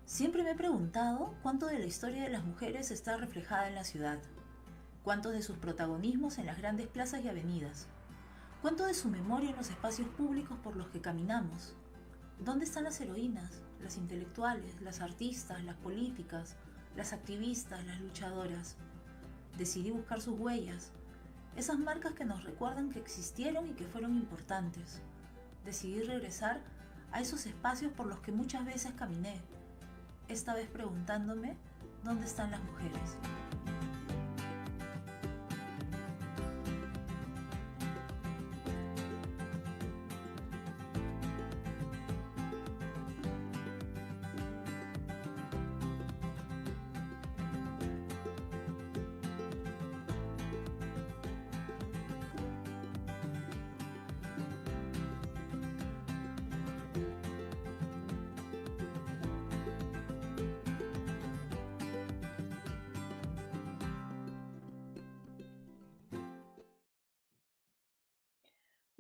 Siempre me he preguntado cuánto de la historia de las mujeres está reflejada en la ciudad, cuánto de sus protagonismos en las grandes plazas y avenidas, cuánto de su memoria en los espacios públicos por los que caminamos. ¿Dónde están las heroínas, las intelectuales, las artistas, las políticas, las activistas, las luchadoras? Decidí buscar sus huellas, esas marcas que nos recuerdan que existieron y que fueron importantes. Decidí regresar a esos espacios por los que muchas veces caminé, esta vez preguntándome dónde están las mujeres.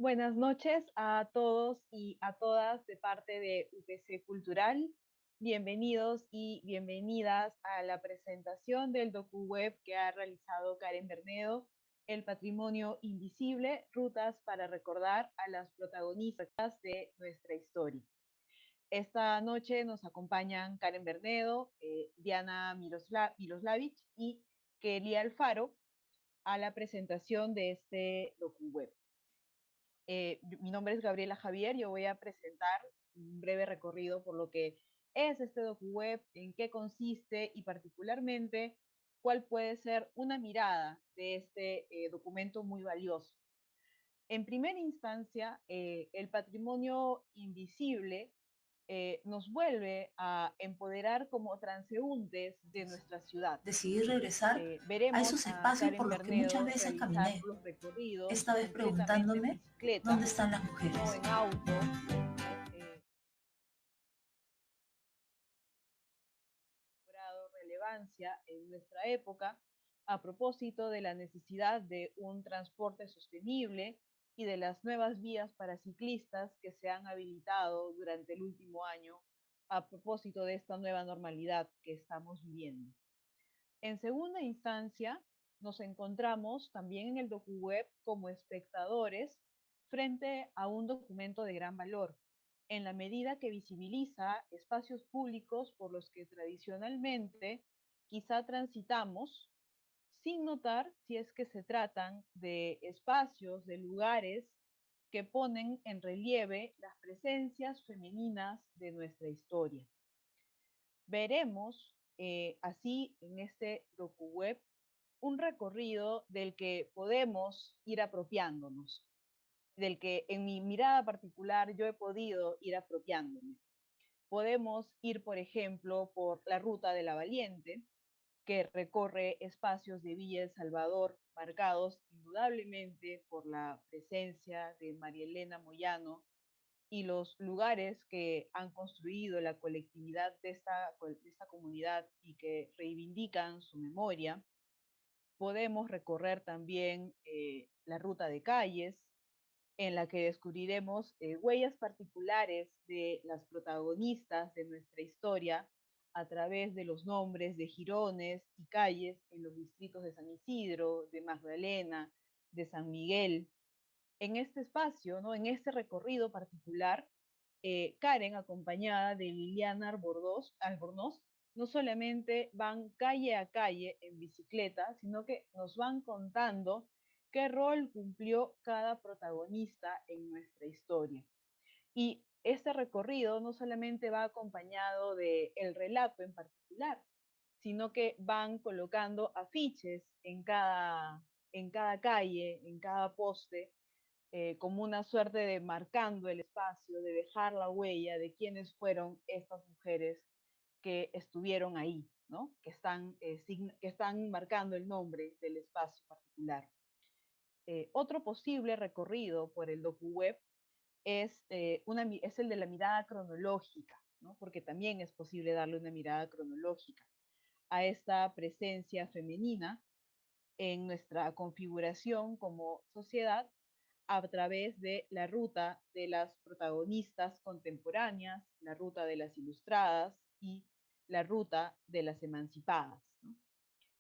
Buenas noches a todos y a todas de parte de UPC Cultural. Bienvenidos y bienvenidas a la presentación del docu-web que ha realizado Karen Bernedo, El patrimonio invisible, rutas para recordar a las protagonistas de nuestra historia. Esta noche nos acompañan Karen Bernedo, Diana Miloslavich y Kelly Alfaro a la presentación de este docu-web. Mi nombre es Gabriela Javier, yo voy a presentar un breve recorrido por lo que es este docu-web, en qué consiste y particularmente cuál puede ser una mirada de este documento muy valioso. En primera instancia, el patrimonio invisible nos vuelve a empoderar como transeúntes de nuestra ciudad. Decidí regresar a Veremos esos a espacios por Karen los que muchas Bernedo veces realizar caminé, los recorridos esta vez completamente en preguntándome dónde bicicleta, están las no mujeres. en auto, cobrado relevancia en nuestra época a propósito de la necesidad de un transporte sostenible y de las nuevas vías para ciclistas que se han habilitado durante el último año a propósito de esta nueva normalidad que estamos viviendo. En segunda instancia, nos encontramos también en el docu-web como espectadores frente a un documento de gran valor, en la medida que visibiliza espacios públicos por los que tradicionalmente quizá transitamos sin notar si es que se tratan de espacios, de lugares que ponen en relieve las presencias femeninas de nuestra historia. Veremos así en este docu-web un recorrido del que podemos ir apropiándonos, del que en mi mirada particular yo he podido ir apropiándome. Podemos ir, por ejemplo, por la Ruta de la Valiente, que recorre espacios de Villa El Salvador marcados indudablemente por la presencia de María Elena Moyano y los lugares que han construido la colectividad de esta comunidad y que reivindican su memoria. Podemos recorrer también la ruta de calles, en la que descubriremos huellas particulares de las protagonistas de nuestra historia a través de los nombres de jirones y calles en los distritos de San Isidro, de Magdalena, de San Miguel. En este espacio, ¿no? En este recorrido particular, Karen, acompañada de Liliana Albornoz, no solamente van calle a calle en bicicleta, sino que nos van contando qué rol cumplió cada protagonista en nuestra historia. Y este recorrido no solamente va acompañado del relato en particular, sino que van colocando afiches en cada calle, en cada poste, como una suerte de marcando el espacio, de dejar la huella de quiénes fueron estas mujeres que estuvieron ahí, ¿no? Que están marcando el nombre del espacio particular. Otro posible recorrido por el docu-web es el de la mirada cronológica, ¿no? Porque también es posible darle una mirada cronológica a esta presencia femenina en nuestra configuración como sociedad a través de la ruta de las protagonistas contemporáneas, la ruta de las ilustradas y la ruta de las emancipadas, ¿no?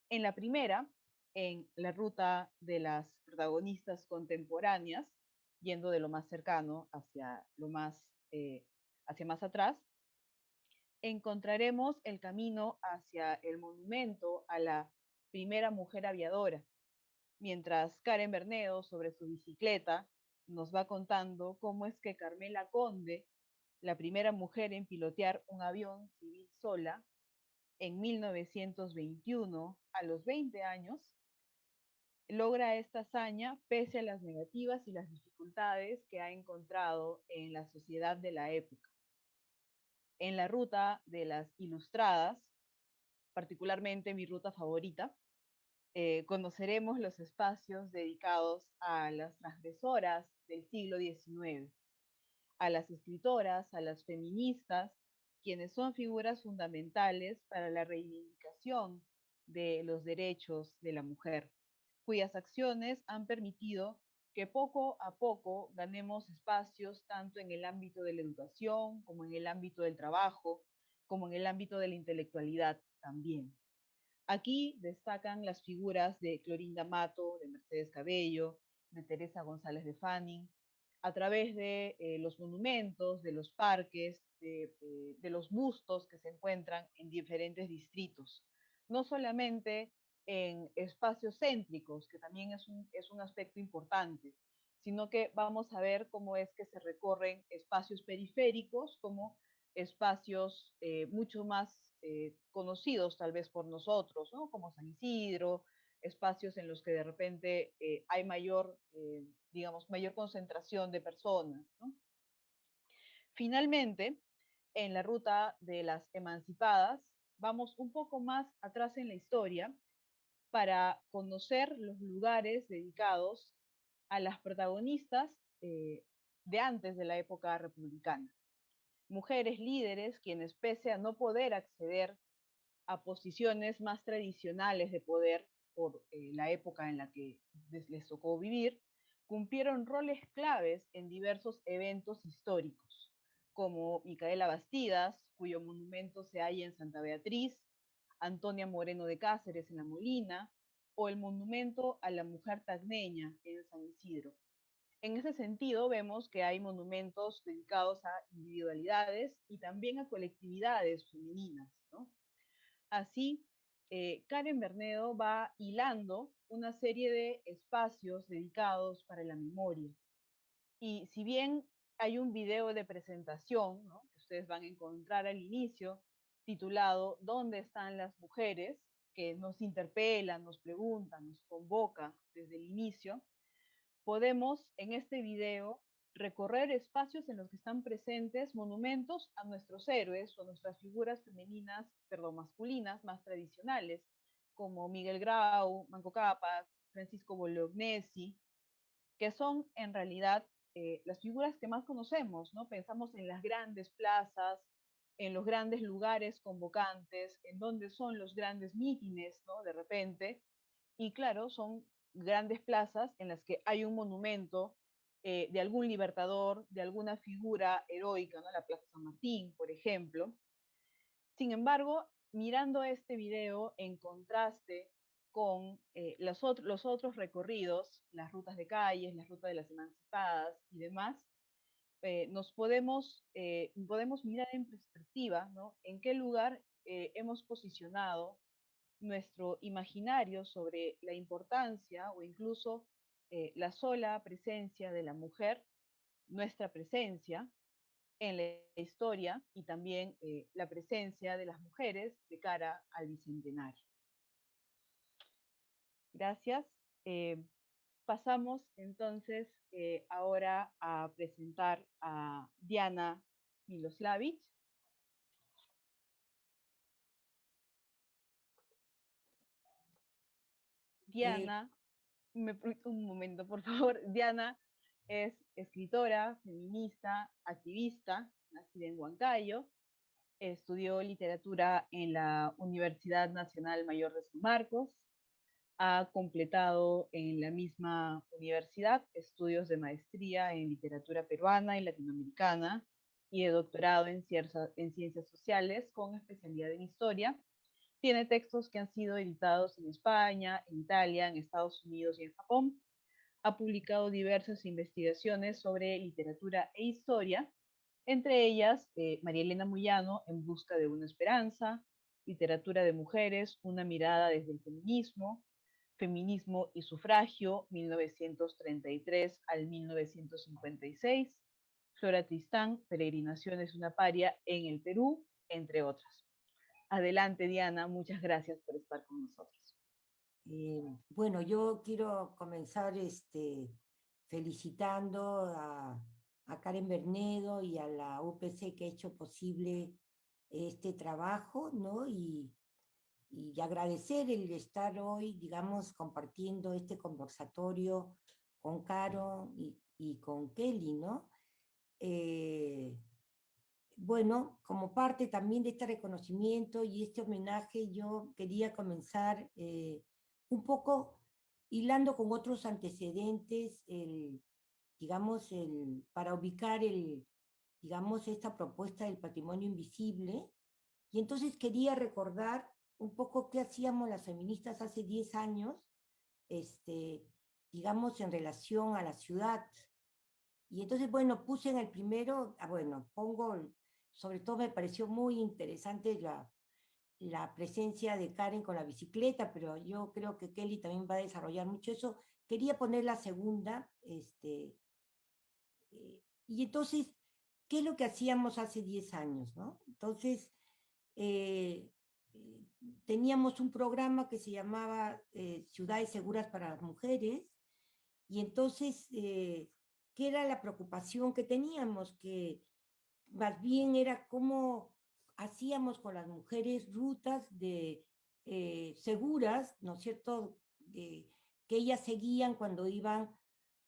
En la primera, en la ruta de las protagonistas contemporáneas, yendo de lo más cercano hacia lo más, hacia más atrás, encontraremos el camino hacia el monumento a la primera mujer aviadora, mientras Karen Bernedo, sobre su bicicleta, nos va contando cómo es que Carmela Conde, la primera mujer en pilotear un avión civil sola, en 1921, a los 20 años, logra esta hazaña pese a las negativas y las dificultades que ha encontrado en la sociedad de la época. En la ruta de las ilustradas, particularmente mi ruta favorita, conoceremos los espacios dedicados a las transgresoras del siglo XIX, a las escritoras, a las feministas, quienes son figuras fundamentales para la reivindicación de los derechos de la mujer, cuyas acciones han permitido que poco a poco ganemos espacios tanto en el ámbito de la educación, como en el ámbito del trabajo, como en el ámbito de la intelectualidad también. Aquí destacan las figuras de Clorinda Mato, de Mercedes Cabello, de Teresa González de Fanning, a través de los monumentos, de los parques, de los bustos que se encuentran en diferentes distritos. No solamente en espacios céntricos, que también es un aspecto importante, sino que vamos a ver cómo es que se recorren espacios periféricos como espacios mucho más conocidos tal vez por nosotros, ¿no? Como San Isidro, espacios en los que de repente hay mayor, digamos, mayor concentración de personas, ¿no? Finalmente, en la ruta de las emancipadas, vamos un poco más atrás en la historia para conocer los lugares dedicados a las protagonistas de antes de la época republicana. Mujeres líderes quienes, pese a no poder acceder a posiciones más tradicionales de poder por la época en la que les tocó vivir, cumplieron roles claves en diversos eventos históricos, como Micaela Bastidas, cuyo monumento se halla en Santa Beatriz, Antonia Moreno de Cáceres en La Molina, o el monumento a la mujer tacneña en San Isidro. En ese sentido, vemos que hay monumentos dedicados a individualidades y también a colectividades femeninas, ¿no? Así, Karen Bernedo va hilando una serie de espacios dedicados para la memoria. Y si bien hay un video de presentación, ¿no?, que ustedes van a encontrar al inicio, titulado ¿Dónde están las mujeres?, que nos interpela, nos pregunta, nos convoca desde el inicio, podemos en este video recorrer espacios en los que están presentes monumentos a nuestros héroes o a nuestras figuras femeninas, perdón, masculinas más tradicionales, como Miguel Grau, Manco Cápac, Francisco Bolognesi, que son en realidad las figuras que más conocemos, ¿no? Pensamos en las grandes plazas, en los grandes lugares convocantes, en donde son los grandes mítines, ¿no? De repente, y claro, son grandes plazas en las que hay un monumento de algún libertador, de alguna figura heroica, ¿no? La Plaza San Martín, por ejemplo. Sin embargo, mirando este video en contraste con los otros recorridos, las rutas de calles, las rutas de las emancipadas y demás, nos podemos mirar en perspectiva, ¿no? En qué lugar hemos posicionado nuestro imaginario sobre la importancia o incluso la sola presencia de la mujer, nuestra presencia en la historia y también la presencia de las mujeres de cara al bicentenario. Gracias. Pasamos entonces ahora a presentar a Diana Miloslavich. Diana, un momento, por favor. Diana es escritora, feminista, activista, nacida en Huancayo. Estudió literatura en la Universidad Nacional Mayor de San Marcos. Ha completado en la misma universidad estudios de maestría en literatura peruana y latinoamericana y de doctorado en ciencias sociales con especialidad en historia. Tiene textos que han sido editados en España, en Italia, en Estados Unidos y en Japón. Ha publicado diversas investigaciones sobre literatura e historia, entre ellas María Elena Moyano, En busca de una esperanza, Literatura de mujeres, una mirada desde el feminismo, Feminismo y sufragio, 1933 al 1956, Flora Tristán, Peregrinaciones una paria en el Perú, entre otras. Adelante, Diana, muchas gracias por estar con nosotros. Bueno, yo quiero comenzar felicitando a Karen Bernedo y a la UPC que ha hecho posible este trabajo, ¿no? Y agradecer el estar hoy, digamos, compartiendo este conversatorio con Caro y con Kelly, ¿no? Eh, bueno, como parte también de este reconocimiento y este homenaje, yo quería comenzar un poco hilando con otros antecedentes, digamos, para ubicar digamos, esta propuesta del patrimonio invisible. Y entonces quería recordar un poco qué hacíamos las feministas hace 10 años, este, digamos, en relación a la ciudad. Y entonces, bueno, puse en el primero, bueno, sobre todo me pareció muy interesante la presencia de Karen con la bicicleta, pero yo creo que Kelly también va a desarrollar mucho eso. Quería poner la segunda, y entonces, ¿qué es lo que hacíamos hace 10 años, no? Entonces, eh, eh, teníamos un programa que se llamaba Ciudades Seguras para las Mujeres, y entonces, ¿qué era la preocupación que teníamos? Que más bien era cómo hacíamos con las mujeres rutas seguras, ¿no es cierto?, que ellas seguían cuando iban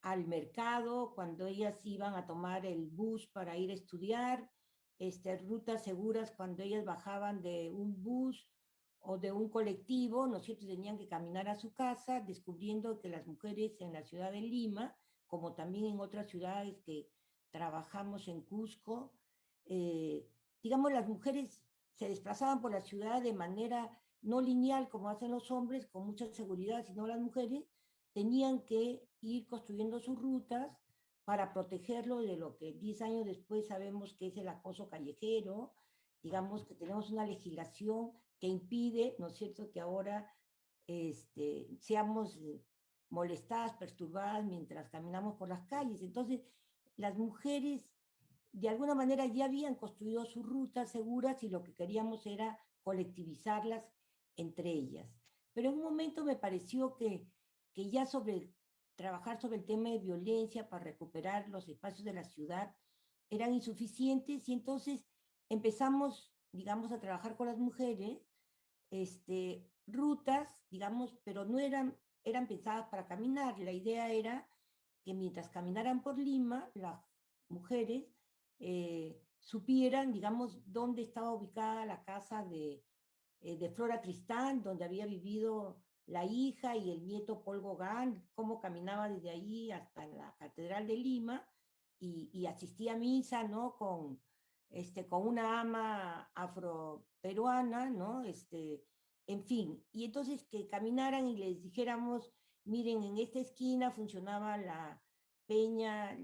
al mercado, cuando ellas iban a tomar el bus para ir a estudiar, rutas seguras cuando ellas bajaban de un bus o de un colectivo, ¿no es cierto?, tenían que caminar a su casa, descubriendo que las mujeres en la ciudad de Lima, como también en otras ciudades que trabajamos en Cusco, eh, digamos, las mujeres se desplazaban por la ciudad de manera no lineal como hacen los hombres, con mucha seguridad, sino las mujeres tenían que ir construyendo sus rutas para protegerlo de lo que 10 años después sabemos que es el acoso callejero. Digamos que tenemos una legislación que impide, ¿no es cierto?, que ahora seamos molestadas, perturbadas mientras caminamos por las calles. Entonces, las mujeres de alguna manera ya habían construido sus rutas seguras y lo que queríamos era colectivizarlas entre ellas. Pero en un momento me pareció que ya trabajar sobre el tema de violencia para recuperar los espacios de la ciudad eran insuficientes y entonces empezamos, digamos, a trabajar con las mujeres, rutas, digamos, pero no eran pensadas para caminar. La idea era que mientras caminaran por Lima, las mujeres supieran, digamos, dónde estaba ubicada la casa de Flora Tristán, donde había vivido la hija y el nieto Paul Gauguin, cómo caminaba desde ahí hasta la Catedral de Lima y asistía a misa, ¿no? Con una ama afroperuana, ¿no? En fin, y entonces que caminaran y les dijéramos, miren, en esta esquina funcionaba la peña,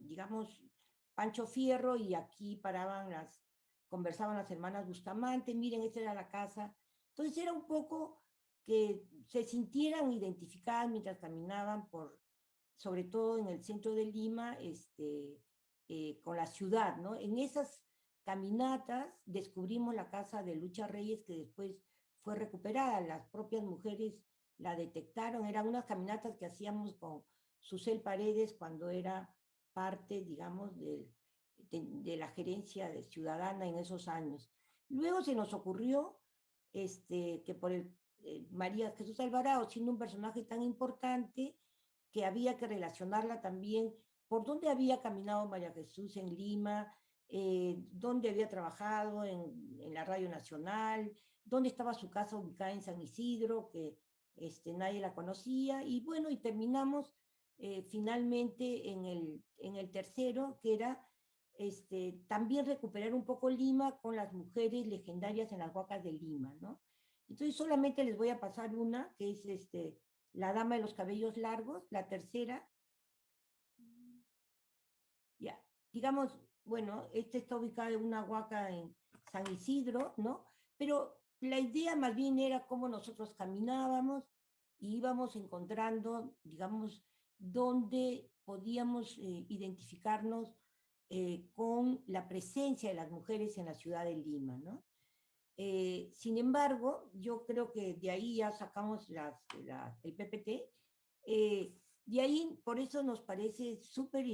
digamos, Pancho Fierro, y aquí conversaban las hermanas Bustamante, miren, esta era la casa. Entonces era un poco que se sintieran identificadas mientras caminaban sobre todo en el centro de Lima, con la ciudad, ¿no? En esas caminatas descubrimos la casa de Lucha Reyes, que después fue recuperada, las propias mujeres la detectaron, eran unas caminatas que hacíamos con Susel Paredes cuando era parte, digamos, de la gerencia ciudadana en esos años. Luego se nos ocurrió que por María Jesús Alvarado, siendo un personaje tan importante, que había que relacionarla también por dónde había caminado María Jesús en Lima, dónde había trabajado en la Radio Nacional, dónde estaba su casa ubicada en San Isidro, que nadie la conocía, y bueno, y terminamos finalmente en el tercero, que era también recuperar un poco Lima con las mujeres legendarias en las huacas de Lima, ¿no? Entonces solamente les voy a pasar una, que es la dama de los cabellos largos, la tercera. Ya, digamos, bueno, esta está ubicada en una huaca en San Isidro, ¿no? Pero la idea más bien era cómo nosotros caminábamos y íbamos encontrando, digamos, dónde podíamos identificarnos con la presencia de las mujeres en la ciudad de Lima, ¿no? Sin embargo, yo creo que de ahí ya sacamos el PPT. De ahí, por eso nos parece súper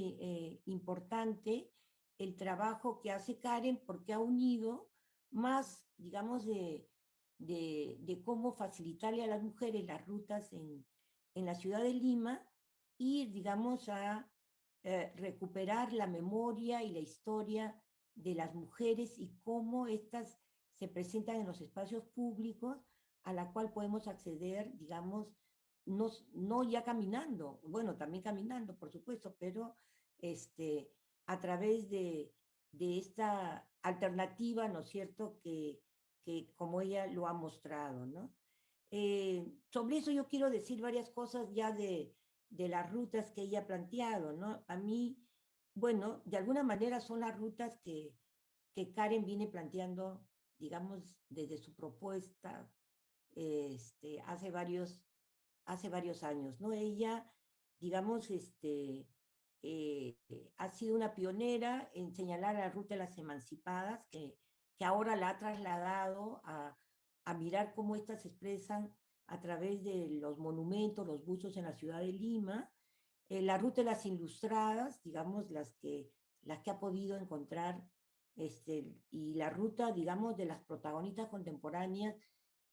importante el trabajo que hace Karen, porque ha unido más, digamos, de cómo facilitarle a las mujeres las rutas en la ciudad de Lima y, digamos, a recuperar la memoria y la historia de las mujeres y cómo estas se presentan en los espacios públicos a la cual podemos acceder, digamos, no ya caminando, bueno, también caminando, por supuesto, pero a través de esta alternativa, ¿no es cierto?, que como ella lo ha mostrado, ¿no? Sobre eso yo quiero decir varias cosas ya de las rutas que ella ha planteado, ¿no? A mí, bueno, de alguna manera son las rutas que Karen viene planteando, digamos, desde su propuesta hace varios años, ¿no? Ella, digamos, ha sido una pionera en señalar la ruta de las emancipadas, que ahora la ha trasladado a mirar cómo éstas se expresan a través de los monumentos, los bustos en la ciudad de Lima, la ruta de las ilustradas, digamos, las que ha podido encontrar, y la ruta, digamos, de las protagonistas contemporáneas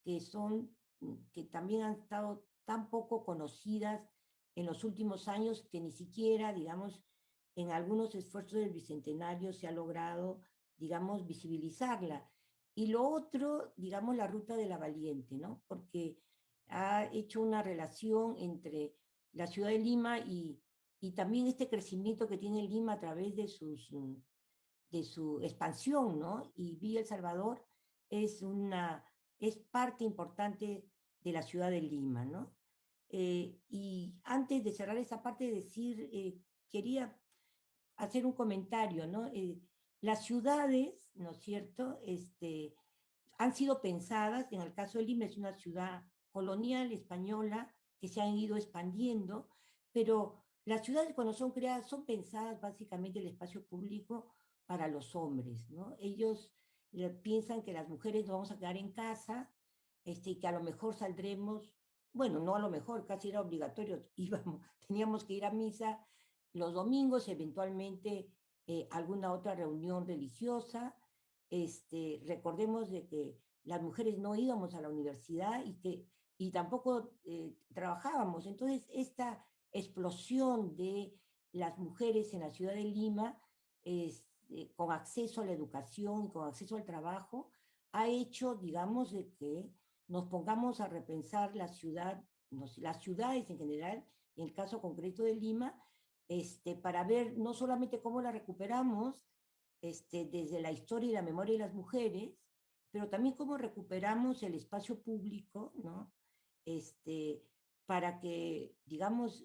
que también han estado tan poco conocidas en los últimos años que ni siquiera, digamos, en algunos esfuerzos del Bicentenario se ha logrado, digamos, visibilizarla. Y lo otro, digamos, la ruta de la Valiente, ¿no? Porque ha hecho una relación entre la ciudad de Lima y también este crecimiento que tiene Lima a través de su expansión, ¿no? Y Villa El Salvador es parte importante de la ciudad de Lima, ¿no? Y antes de cerrar esa parte, quería hacer un comentario, ¿no? Las ciudades, ¿no es cierto?, han sido pensadas, en el caso de Lima es una ciudad colonial española que se han ido expandiendo, pero las ciudades cuando son creadas son pensadas básicamente el espacio público para los hombres, ¿no? Ellos piensan que las mujeres nos vamos a quedar en casa, y que a lo mejor saldremos, bueno, no a lo mejor, casi era obligatorio, teníamos que ir a misa los domingos, eventualmente alguna otra reunión religiosa. Recordemos de que las mujeres no íbamos a la universidad y tampoco trabajábamos. Entonces, esta explosión de las mujeres en la ciudad de Lima, con acceso a la educación, con acceso al trabajo, ha hecho, digamos, de que nos pongamos a repensar las ciudades en general, en el caso concreto de Lima, para ver no solamente cómo la recuperamos desde la historia y la memoria de las mujeres, pero también cómo recuperamos el espacio público, ¿no? Para que, digamos,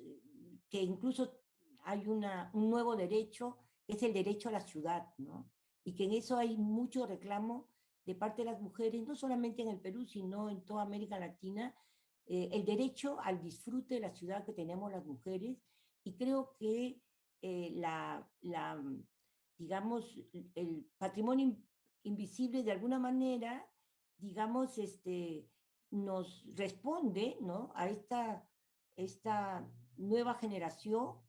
que incluso hay un nuevo derecho, que es el derecho a la ciudad, ¿no? Y que en eso hay mucho reclamo de parte de las mujeres, no solamente en el Perú, sino en toda América Latina, el derecho al disfrute de la ciudad que tenemos las mujeres, y creo que digamos, el patrimonio invisible de alguna manera, digamos, nos responde, ¿no?, a esta nueva generación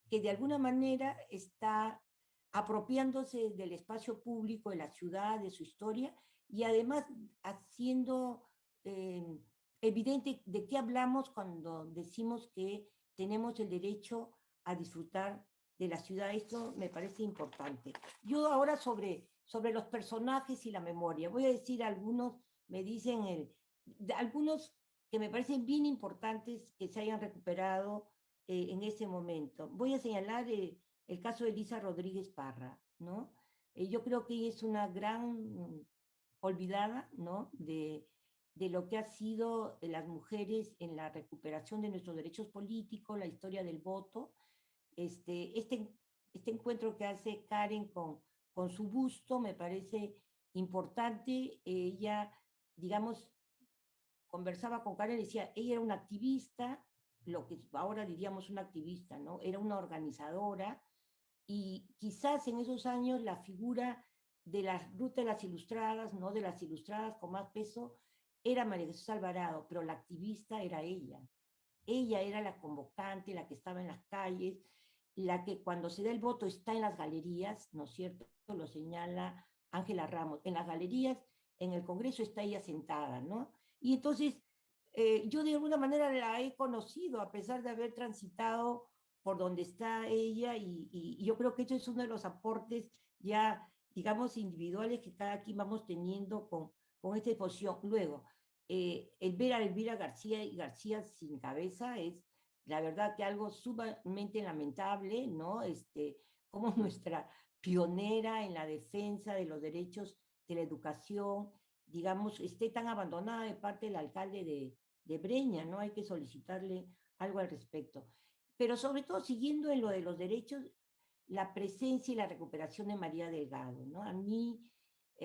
que de alguna manera está apropiándose del espacio público de la ciudad, de su historia, y además haciendo evidente de qué hablamos cuando decimos que tenemos el derecho a disfrutar de la ciudad. Esto me parece importante. Yo ahora sobre los personajes y la memoria, voy a decir algunos, me dicen algunos que me parecen bien importantes que se hayan recuperado en ese momento. Voy a señalar el caso de Elisa Rodríguez Parra. ¿no? Yo creo que ella es una gran olvidada, ¿no? De lo que ha sido las mujeres en la recuperación de nuestros derechos políticos, la historia del voto, este, este, este encuentro que hace Karen con su busto me parece importante. Ella, digamos, conversaba con Karen y decía, ella era una activista, lo que ahora diríamos una activista, ¿no? Era una organizadora y quizás en esos años la figura de las rutas de las ilustradas, ¿no? De las ilustradas con más peso, era María Jesús Alvarado, pero la activista era ella. Ella era la convocante, la que estaba en las calles, la que cuando se da el voto está en las galerías, ¿no es cierto? Lo señala Ángela Ramos. En las galerías, en el Congreso está ella sentada, ¿no? Y entonces yo de alguna manera la he conocido a pesar de haber transitado por donde está ella y yo creo que eso es uno de los aportes ya, digamos, individuales que cada quien vamos teniendo con esta exposición. Luego, el ver a Elvira García y García sin cabeza es, la verdad, que algo sumamente lamentable, ¿no? Como nuestra pionera en la defensa de los derechos de la educación, digamos, esté tan abandonada de parte del alcalde de Breña, ¿no? Hay que solicitarle algo al respecto. Pero sobre todo, siguiendo en lo de los derechos, la presencia y la recuperación de María Delgado, ¿no? A mí,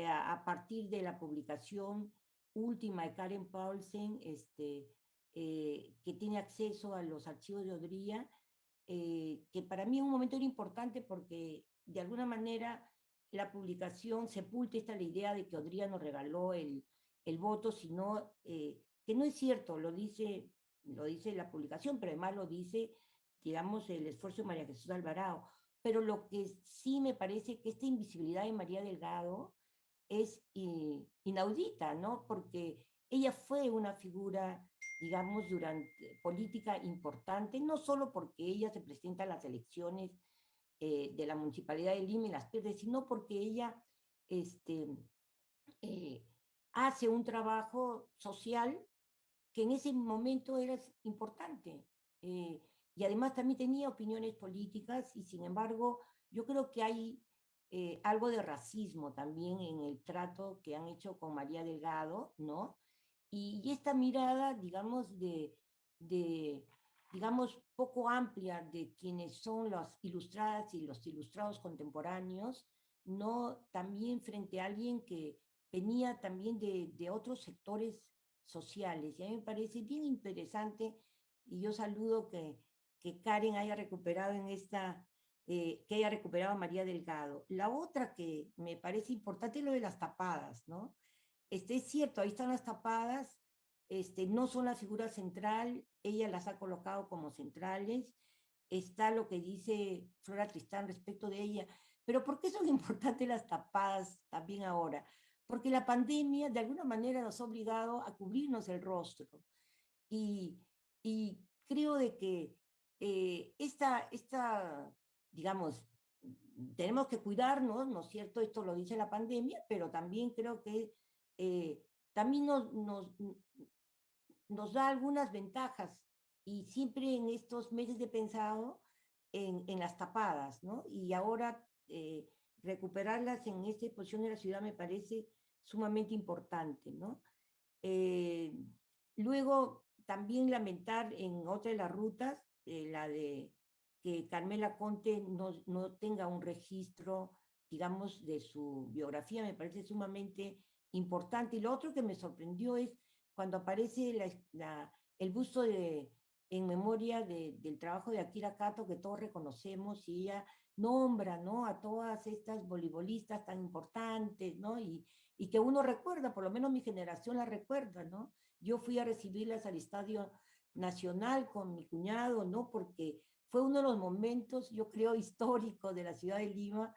a partir de la publicación última de Karen Paulsen, que tiene acceso a los archivos de Odría, que para mí en un momento era importante porque de alguna manera la publicación sepulta esta la idea de que Odría nos regaló el voto, sino que no es cierto, lo dice la publicación, pero además lo dice, digamos, el esfuerzo de María Jesús Alvarado. Pero lo que sí me parece que esta invisibilidad de María Delgado es inaudita, ¿no? Porque ella fue una figura, digamos, durante política importante, no solo porque ella se presenta a las elecciones de la Municipalidad de Lima y las pierde, sino porque ella este, eh, hace un trabajo social que en ese momento era importante. Eh, y además también tenía opiniones políticas y sin embargo yo creo que hay algo de racismo también en el trato que han hecho con María Delgado, ¿no? Y esta mirada, digamos, de, digamos, poco amplia de quienes son las ilustradas y los ilustrados contemporáneos, ¿no? También frente a alguien que venía también de otros sectores sociales. Y a mí me parece bien interesante y yo saludo que Karen haya recuperado en esta, que haya recuperado a María Delgado. La otra que me parece importante es lo de las tapadas, ¿no? Es cierto, ahí están las tapadas, no son la figura central, ella las ha colocado como centrales, está lo que dice Flora Tristán respecto de ella, pero ¿por qué son importantes las tapadas también ahora? Porque la pandemia de alguna manera nos ha obligado a cubrirnos el rostro y, y creo de que digamos, tenemos que cuidarnos, ¿no es cierto? Esto lo dice la pandemia, pero también creo que eh, también nos da algunas ventajas y siempre en estos meses he pensado en las tapadas, ¿no? Y ahora recuperarlas en esta exposición de la ciudad me parece sumamente importante, ¿no? Eh, Luego, también lamentar en otra de las rutas, la de que Carmela Conte no tenga un registro, digamos, de su biografía, me parece sumamente importante. Y lo otro que me sorprendió es cuando aparece el busto en memoria del trabajo de Akira Kato, que todos reconocemos, y ella nombra, ¿no? A todas estas voleibolistas tan importantes, ¿no? Y que uno recuerda, por lo menos mi generación la recuerda, ¿no? Yo fui a recibirlas al Estadio Nacional con mi cuñado, ¿no? Porque fue uno de los momentos, yo creo, históricos de la ciudad de Lima,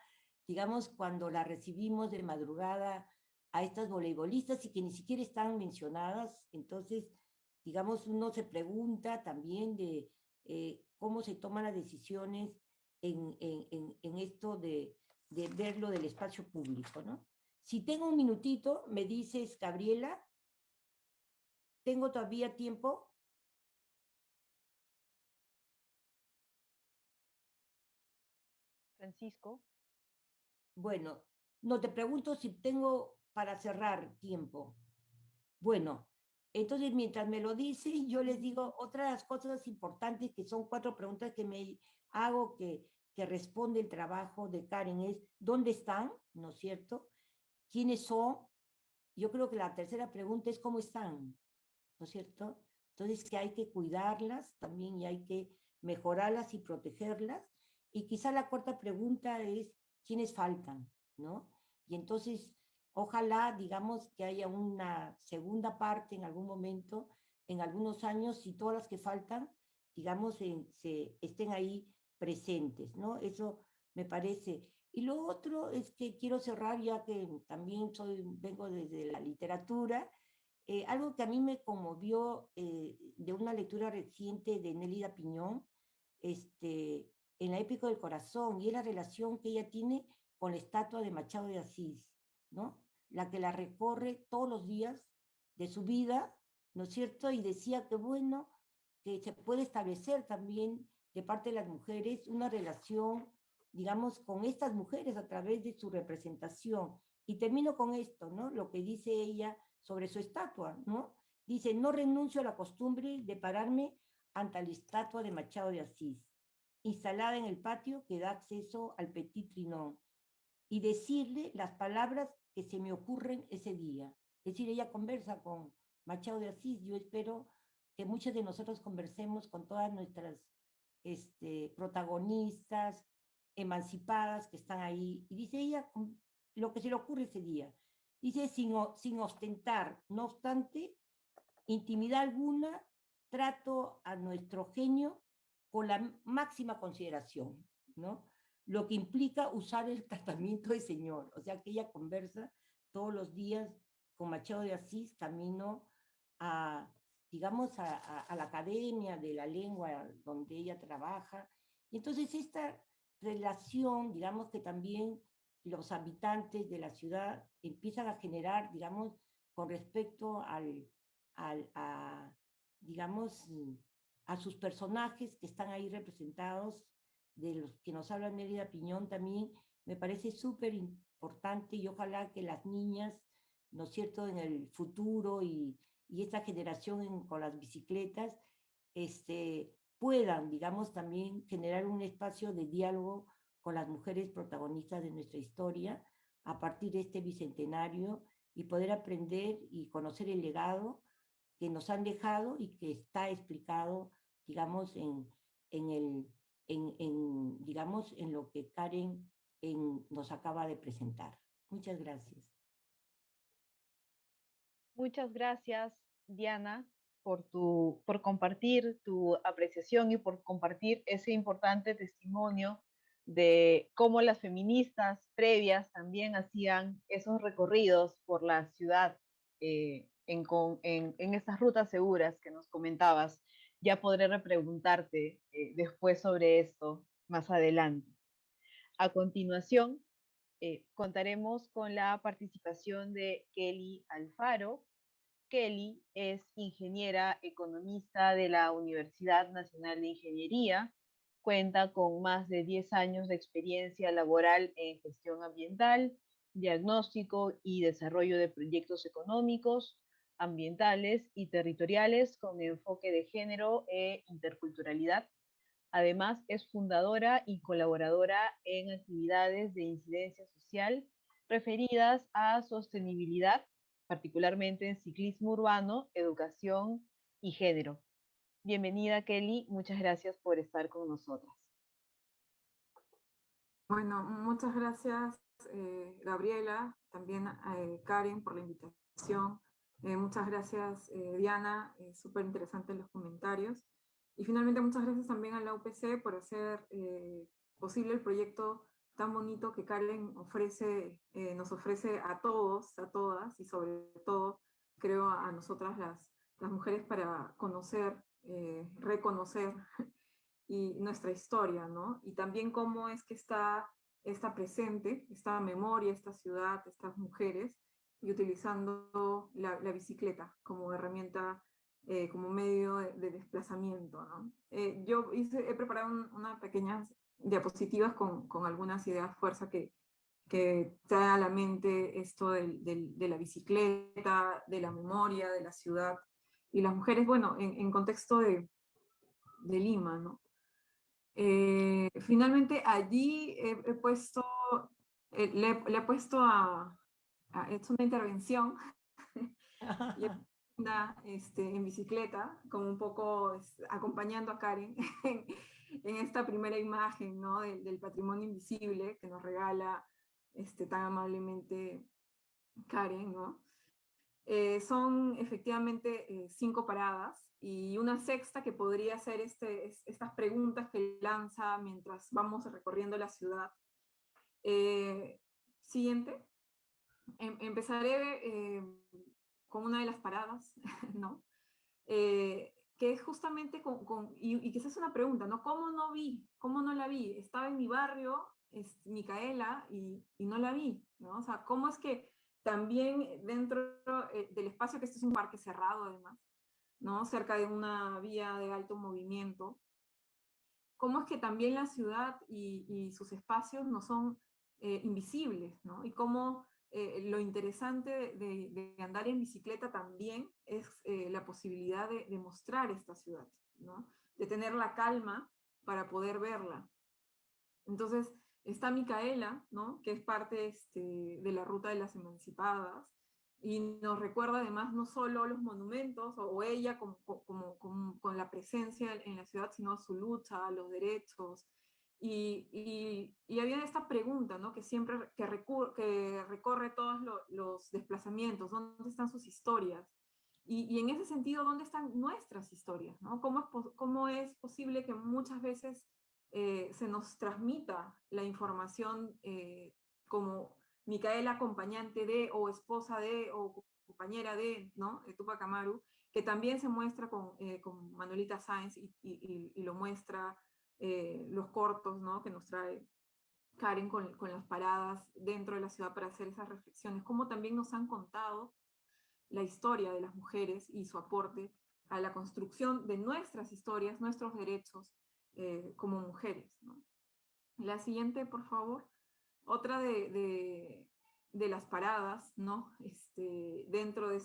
digamos, cuando la recibimos de madrugada a estas voleibolistas y que ni siquiera están mencionadas. Entonces, digamos, uno se pregunta también de cómo se toman las decisiones en esto de verlo del espacio público, ¿no? Si tengo un minutito, me dices, Gabriela, ¿tengo todavía tiempo? Francisco. Bueno, no te pregunto si tengo para cerrar tiempo. Bueno, entonces mientras me lo dice, yo les digo otras cosas importantes que son 4 preguntas que me hago que responde el trabajo de Karen es, ¿dónde están? ¿No es cierto? ¿Quiénes son? Yo creo que la tercera pregunta es, ¿cómo están? ¿No es cierto? Entonces que hay que cuidarlas también y hay que mejorarlas y protegerlas. Y quizá la cuarta pregunta es, ¿quiénes faltan? ¿No? Y entonces, ojalá, digamos, que haya una segunda parte en algún momento, en algunos años, y todas las que faltan, digamos, estén ahí presentes, ¿no? Eso me parece. Y lo otro es que quiero cerrar, ya que también vengo desde la literatura, algo que a mí me conmovió de una lectura reciente de Nélida Piñón, este, en la épica del corazón, y es la relación que ella tiene con la estatua de Machado de Asís, ¿no? La que la recorre todos los días de su vida, ¿no es cierto? Y decía que bueno, que se puede establecer también de parte de las mujeres una relación, digamos, con estas mujeres a través de su representación. Y termino con esto, ¿no? Lo que dice ella sobre su estatua, ¿no? Dice, no renuncio a la costumbre de pararme ante la estatua de Machado de Asís, instalada en el patio que da acceso al Petit Trianon, y decirle las palabras que se me ocurren ese día. Es decir, ella conversa con Machado de Asís. Yo espero que muchos de nosotros conversemos con todas nuestras protagonistas emancipadas que están ahí. Y dice ella lo que se le ocurre ese día. Dice, sin ostentar, no obstante, intimidad alguna, trato a nuestro genio con la máxima consideración, ¿no? Lo que implica usar el tratamiento de señor, o sea que ella conversa todos los días con Machado de Asís, camino a, digamos, a la academia de la lengua donde ella trabaja. Y entonces esta relación, digamos que también los habitantes de la ciudad empiezan a generar, digamos, con respecto a, digamos, a sus personajes que están ahí representados, de los que nos habla Mérida Piñón también, me parece súper importante y ojalá que las niñas, ¿no es cierto?, en el futuro y esta generación con las bicicletas, puedan, digamos, también generar un espacio de diálogo con las mujeres protagonistas de nuestra historia a partir de este bicentenario y poder aprender y conocer el legado que nos han dejado y que está explicado, digamos, en el, digamos, en lo que Karen nos acaba de presentar. Muchas gracias. Muchas gracias, Diana, por compartir tu apreciación y por compartir ese importante testimonio de cómo las feministas previas también hacían esos recorridos por la ciudad en estas rutas seguras que nos comentabas. Ya podré repreguntarte después sobre esto más adelante. A continuación, contaremos con la participación de Kelly Alfaro. Kelly es ingeniera economista de la Universidad Nacional de Ingeniería, cuenta con más de 10 años de experiencia laboral en gestión ambiental, diagnóstico y desarrollo de proyectos económicos, ambientales y territoriales con enfoque de género e interculturalidad. Además, es fundadora y colaboradora en actividades de incidencia social referidas a sostenibilidad, particularmente en ciclismo urbano, educación y género. Bienvenida, Kelly. Muchas gracias por estar con nosotras. Bueno, muchas gracias, Gabriela, también Karen por la invitación. Muchas gracias, Diana, súper interesantes los comentarios. Y finalmente muchas gracias también a la UPC por hacer posible el proyecto tan bonito que Karen nos ofrece a todos, a todas, y sobre todo, creo, a nosotras las mujeres para conocer, reconocer y nuestra historia, ¿no? Y también cómo es que está presente esta memoria, esta ciudad, estas mujeres, y utilizando la bicicleta como herramienta, como medio de desplazamiento, ¿no? He preparado unas pequeñas diapositivas con algunas ideas fuerza que que trae a la mente esto de la bicicleta, de la memoria, de la ciudad. Y las mujeres, bueno, en contexto de Lima, ¿no? Finalmente allí he puesto, le he puesto he hecho una intervención y en bicicleta, como un poco acompañando a Karen en esta primera imagen, ¿no? Del patrimonio invisible que nos regala tan amablemente Karen, ¿no? Son efectivamente 5 paradas y una sexta que podría ser estas preguntas que lanza mientras vamos recorriendo la ciudad. Siguiente. Empezaré con una de las paradas, ¿no? Que es justamente y que esa es una pregunta, ¿no? ¿Cómo no vi? ¿Cómo no la vi? Estaba en mi barrio, Micaela, y no la vi, ¿no? O sea, ¿cómo es que también dentro del espacio, que este es un parque cerrado además, ¿no? Cerca de una vía de alto movimiento, cómo es que también la ciudad y sus espacios no son invisibles, ¿no? Y cómo lo interesante de andar en bicicleta también es la posibilidad de mostrar esta ciudad, ¿no? De tener la calma para poder verla. Entonces, está Micaela, ¿no? Que es parte de la Ruta de las Emancipadas, y nos recuerda además no solo los monumentos o ella con la presencia en la ciudad, sino su lucha, los derechos. Y había esta pregunta, ¿no? Que siempre que recorre todos los desplazamientos, ¿dónde están sus historias? Y en ese sentido, ¿dónde están nuestras historias? ¿No? ¿Cómo es posible que muchas veces se nos transmita la información como Micaela acompañante de, o esposa de, o compañera de, ¿no? De Tupac Amaru, que también se muestra con Manuelita Sáenz y lo muestra los cortos, ¿no? Que nos trae Karen con las paradas dentro de la ciudad para hacer esas reflexiones, como también nos han contado la historia de las mujeres y su aporte a la construcción de nuestras historias, nuestros derechos como mujeres, ¿no? La siguiente, por favor. Otra de las paradas, ¿no? Dentro de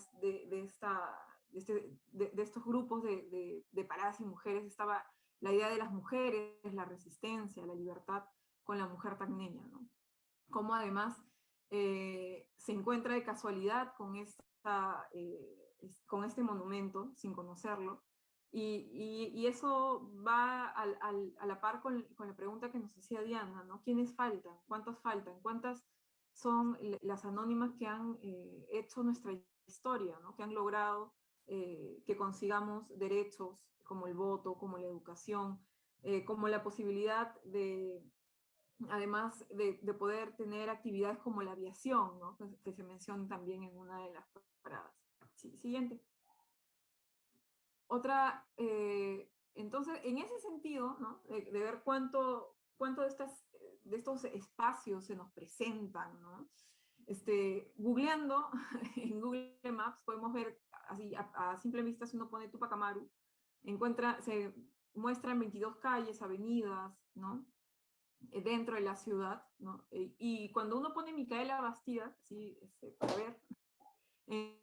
estos grupos de paradas y mujeres estaba la idea de las mujeres, la resistencia, la libertad con la mujer tacneña, ¿no? Como además se encuentra de casualidad con este monumento, sin conocerlo, y eso va a la par con la pregunta que nos hacía Diana, ¿no? ¿Quiénes faltan? ¿Cuántos faltan? ¿Cuántas son las anónimas que han hecho nuestra historia, ¿no? Que han logrado que consigamos derechos como el voto, como la educación, como la posibilidad además de poder tener actividades como la aviación, ¿no? Que se menciona también en una de las paradas. Sí, siguiente. Otra, entonces, en ese sentido, ¿no? De ver cuánto de estos espacios se nos presentan, ¿no? Googleando en Google Maps podemos ver, así a simple vista, si uno pone Tupac Amaru, se muestran 22 calles, avenidas, ¿no? Dentro de la ciudad, ¿no? Y cuando uno pone Micaela Bastida, ¿sí? Para ver,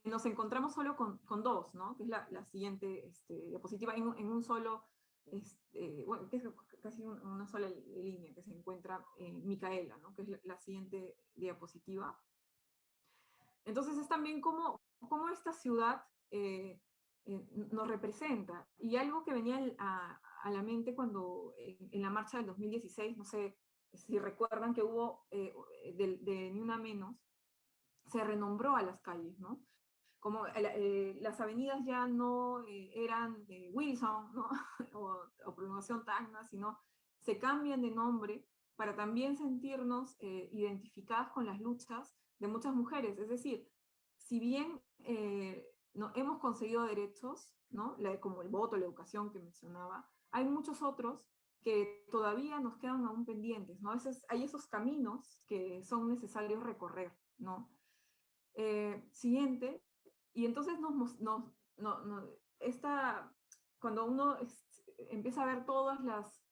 nos encontramos solo con 2, ¿no? Que es la siguiente diapositiva, en un solo, bueno, que es casi una sola línea que se encuentra Micaela, ¿no? Que es la siguiente diapositiva. Entonces es también como esta ciudad nos representa. Y algo que venía a la mente cuando en la marcha del 2016, no sé si recuerdan que hubo de Ni Una Menos, se renombró a las calles, ¿no? Como las avenidas ya no eran Wilson, ¿no? o prolongación Tacna, sino se cambian de nombre para también sentirnos identificadas con las luchas de muchas mujeres. Es decir, si bien no, hemos conseguido derechos, ¿no? Como el voto, la educación que mencionaba, hay muchos otros que todavía nos quedan aún pendientes, ¿no? Hay esos caminos que son necesarios recorrer, ¿no? Siguiente, y entonces cuando uno empieza a ver todas las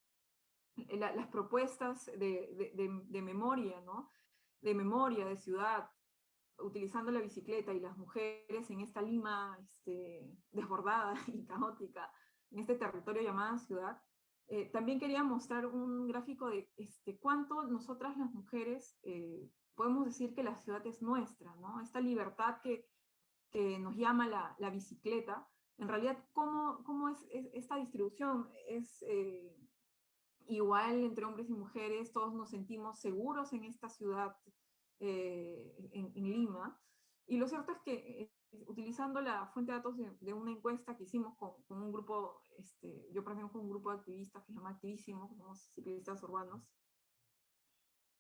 propuestas de memoria, ¿no? de memoria, de ciudad, utilizando la bicicleta y las mujeres en esta Lima desbordada y caótica, en este territorio llamado ciudad, también quería mostrar un gráfico de cuánto nosotras las mujeres podemos decir que la ciudad es nuestra, ¿no? Esta libertad que nos llama la bicicleta, en realidad, ¿cómo es esta distribución? Es igual entre hombres y mujeres, todos nos sentimos seguros en esta ciudad, en Lima. Y lo cierto es que utilizando la fuente de datos de una encuesta que hicimos con un grupo, yo pertenezco a un grupo de activistas que se llama Activísimo, que somos ciclistas urbanos,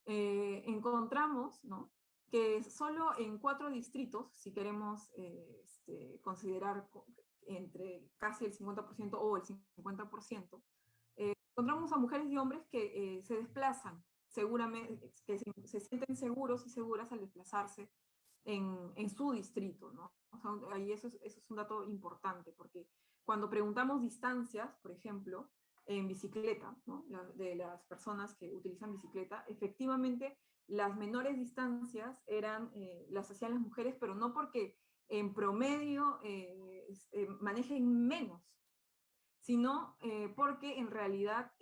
encontramos, ¿no?, que solo en 4 distritos, si queremos considerar entre casi el 50% o el 50%, encontramos a mujeres y hombres que se desplazan seguramente, que se sienten seguros y seguras al desplazarse en su distrito, ¿no? O sea, ahí eso es un dato importante, porque cuando preguntamos distancias, por ejemplo, en bicicleta, ¿no?, de las personas que utilizan bicicleta, efectivamente las menores distancias las hacían las mujeres, pero no porque en promedio manejen menos, sino porque en realidad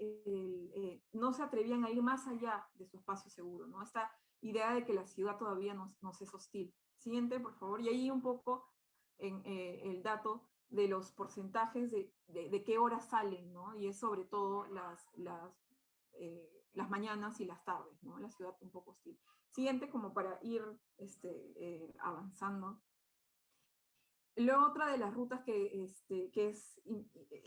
no se atrevían a ir más allá de su espacio seguro, ¿no? Esta idea de que la ciudad todavía nos es hostil. Siguiente, por favor. Y ahí un poco el dato de los porcentajes de qué horas salen, ¿no? Y es sobre todo las mañanas y las tardes, ¿no? La ciudad un poco hostil. Siguiente, como para ir avanzando. Luego otra de las rutas que es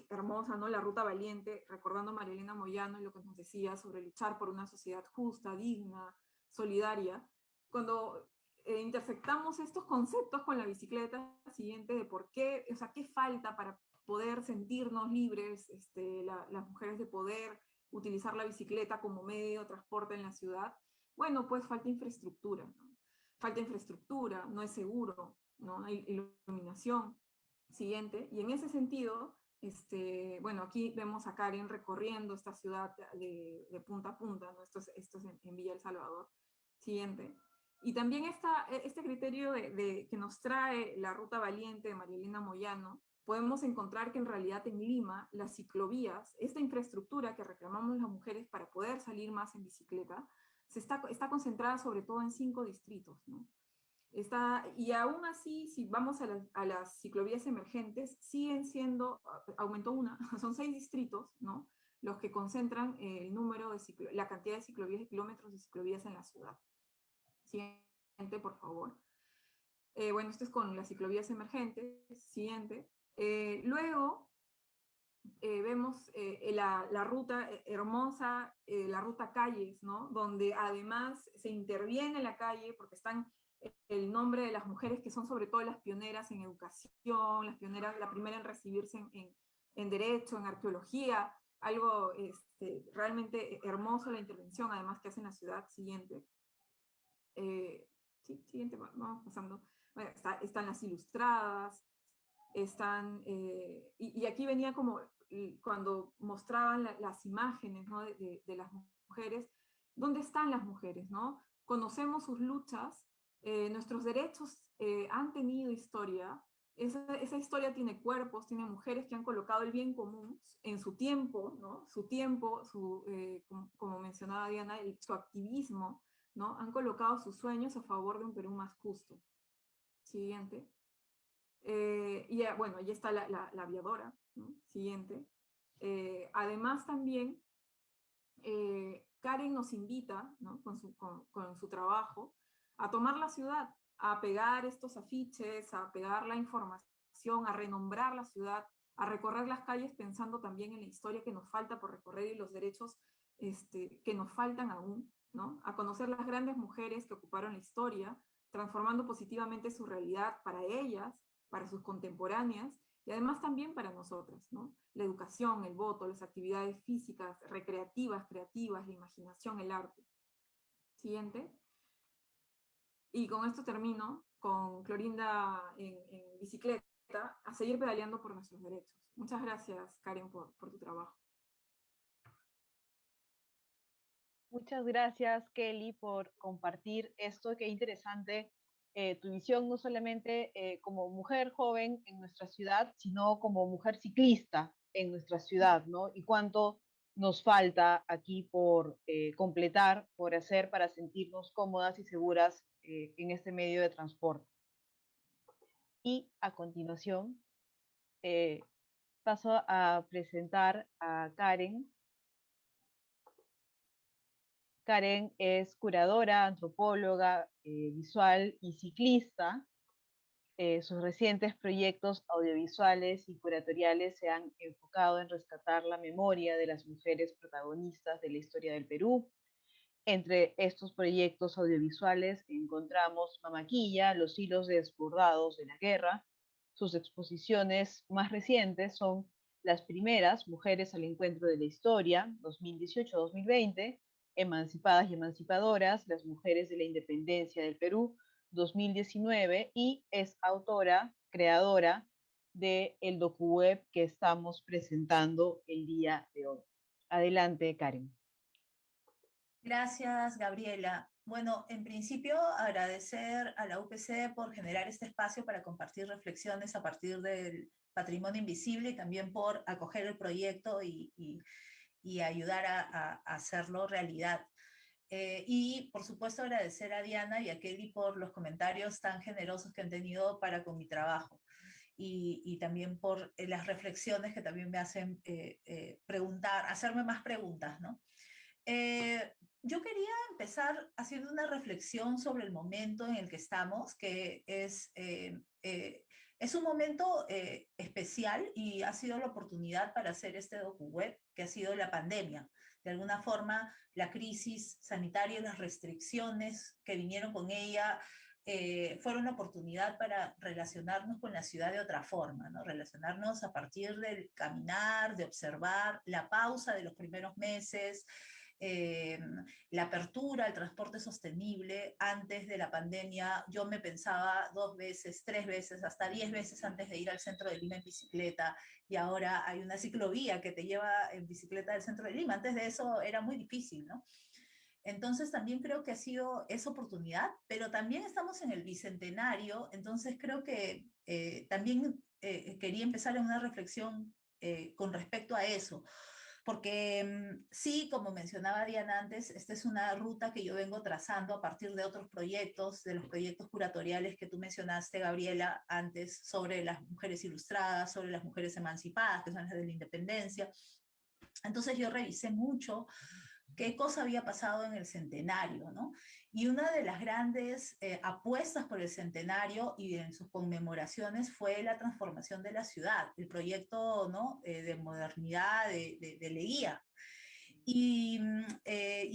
hermosa, ¿no? La ruta valiente, recordando a María Elena Moyano y lo que nos decía sobre luchar por una sociedad justa, digna, solidaria. Cuando intersectamos estos conceptos con la bicicleta, siguiente, de por qué, o sea, qué falta para poder sentirnos libres, las mujeres, de poder utilizar la bicicleta como medio de transporte en la ciudad. Bueno, pues falta infraestructura, ¿no? Falta infraestructura, no es seguro, ¿no? Hay iluminación. Siguiente. Y en ese sentido, bueno, aquí vemos a Karen recorriendo esta ciudad de punta a punta, ¿no? Esto es en Villa El Salvador. Siguiente. Y también este criterio que nos trae la Ruta Valiente de María Elena Moyano, podemos encontrar que en realidad en Lima las ciclovías, esta infraestructura que reclamamos las mujeres para poder salir más en bicicleta, está concentrada sobre todo en 5 distritos, ¿no? Y aún así, si vamos a las ciclovías emergentes, siguen siendo, aumentó son 6 distritos, ¿no?, los que concentran el número de la cantidad de ciclovías y kilómetros de ciclovías en la ciudad. Siguiente, por favor. Bueno, esto es con las ciclovías emergentes. Siguiente. Luego, vemos la ruta hermosa, la ruta calles, ¿no?, donde además se interviene en la calle porque están el nombre de las mujeres que son sobre todo las pioneras en educación, la primera en recibirse en derecho, en arqueología, algo realmente hermoso la intervención además que hace en la ciudad. Siguiente. Sí, siguiente, vamos pasando. Bueno, están las ilustradas, y aquí venía como cuando mostraban las imágenes, ¿no?, de las mujeres. ¿Dónde están las mujeres, no? Conocemos sus luchas, nuestros derechos han tenido historia, esa historia tiene cuerpos, tiene mujeres que han colocado el bien común en su tiempo, ¿no? Su tiempo, como mencionaba Diana, su activismo, ¿no? Han colocado sus sueños a favor de un Perú más justo. Siguiente. Y bueno, ya está la aviadora, ¿no? Siguiente. Además también, Karen nos invita, ¿no?, con su trabajo, a tomar la ciudad, a pegar estos afiches, a pegar la información, a renombrar la ciudad, a recorrer las calles pensando también en la historia que nos falta por recorrer y los derechos que nos faltan aún, ¿no? A conocer las grandes mujeres que ocuparon la historia, transformando positivamente su realidad para ellas, para sus contemporáneas, y además también para nosotras, ¿no? La educación, el voto, las actividades físicas, recreativas, creativas, la imaginación, el arte. Siguiente. Y con esto termino, con Clorinda en bicicleta, a seguir pedaleando por nuestros derechos. Muchas gracias, Karen, por tu trabajo. Muchas gracias, Kelly, por compartir esto. Qué interesante tu visión, no solamente como mujer joven en nuestra ciudad, sino como mujer ciclista en nuestra ciudad, ¿no? Y cuánto nos falta aquí por completar, por hacer para sentirnos cómodas y seguras en este medio de transporte. Y a continuación, eh, paso a presentar a Karen. Karen es curadora, antropóloga visual y ciclista. Sus recientes proyectos audiovisuales y curatoriales se han enfocado en rescatar la memoria de las mujeres protagonistas de la historia del Perú. Entre estos proyectos audiovisuales encontramos Mamaquilla, los hilos desbordados de la guerra. Sus exposiciones más recientes son las primeras, Mujeres al encuentro de la historia, 2018-2020, Emancipadas y Emancipadoras, las mujeres de la independencia del Perú, 2019, y es autora, creadora del docuweb que estamos presentando el día de hoy. Adelante, Karen. Gracias, Gabriela. Bueno, en principio agradecer a la UPC por generar este espacio para compartir reflexiones a partir del patrimonio invisible y también por acoger el proyecto y ayudar a hacerlo realidad. Y por supuesto agradecer a Diana y a Kelly por los comentarios tan generosos que han tenido para con mi trabajo y también por las reflexiones que también me hacen preguntar, hacerme más preguntas, ¿no? Yo quería empezar haciendo una reflexión sobre el momento en el que estamos, que es un momento especial y ha sido la oportunidad para hacer este docu-web, que ha sido la pandemia. De alguna forma, la crisis sanitaria y las restricciones que vinieron con ella fueron una oportunidad para relacionarnos con la ciudad de otra forma, ¿no? Relacionarnos a partir del caminar, de observar la pausa de los primeros meses, eh, la apertura al transporte sostenible. Antes de la pandemia yo me pensaba 2 veces, 3 veces, hasta 10 veces antes de ir al centro de Lima en bicicleta, y ahora hay una ciclovía que te lleva en bicicleta al centro de Lima. Antes de eso era muy difícil, ¿no? Entonces también creo que ha sido esa oportunidad, pero también estamos en el bicentenario, entonces creo que también quería empezar en una reflexión con respecto a eso, porque sí, como mencionaba Diana antes, esta es una ruta que yo vengo trazando a partir de otros proyectos, de los proyectos curatoriales que tú mencionaste, Gabriela, antes, sobre las mujeres ilustradas, sobre las mujeres emancipadas, que son las de la independencia. Entonces yo revisé mucho qué cosa había pasado en el centenario, ¿no? Y una de las grandes apuestas por el centenario y en sus conmemoraciones fue la transformación de la ciudad, el proyecto, ¿no? De modernidad de Leguía. Y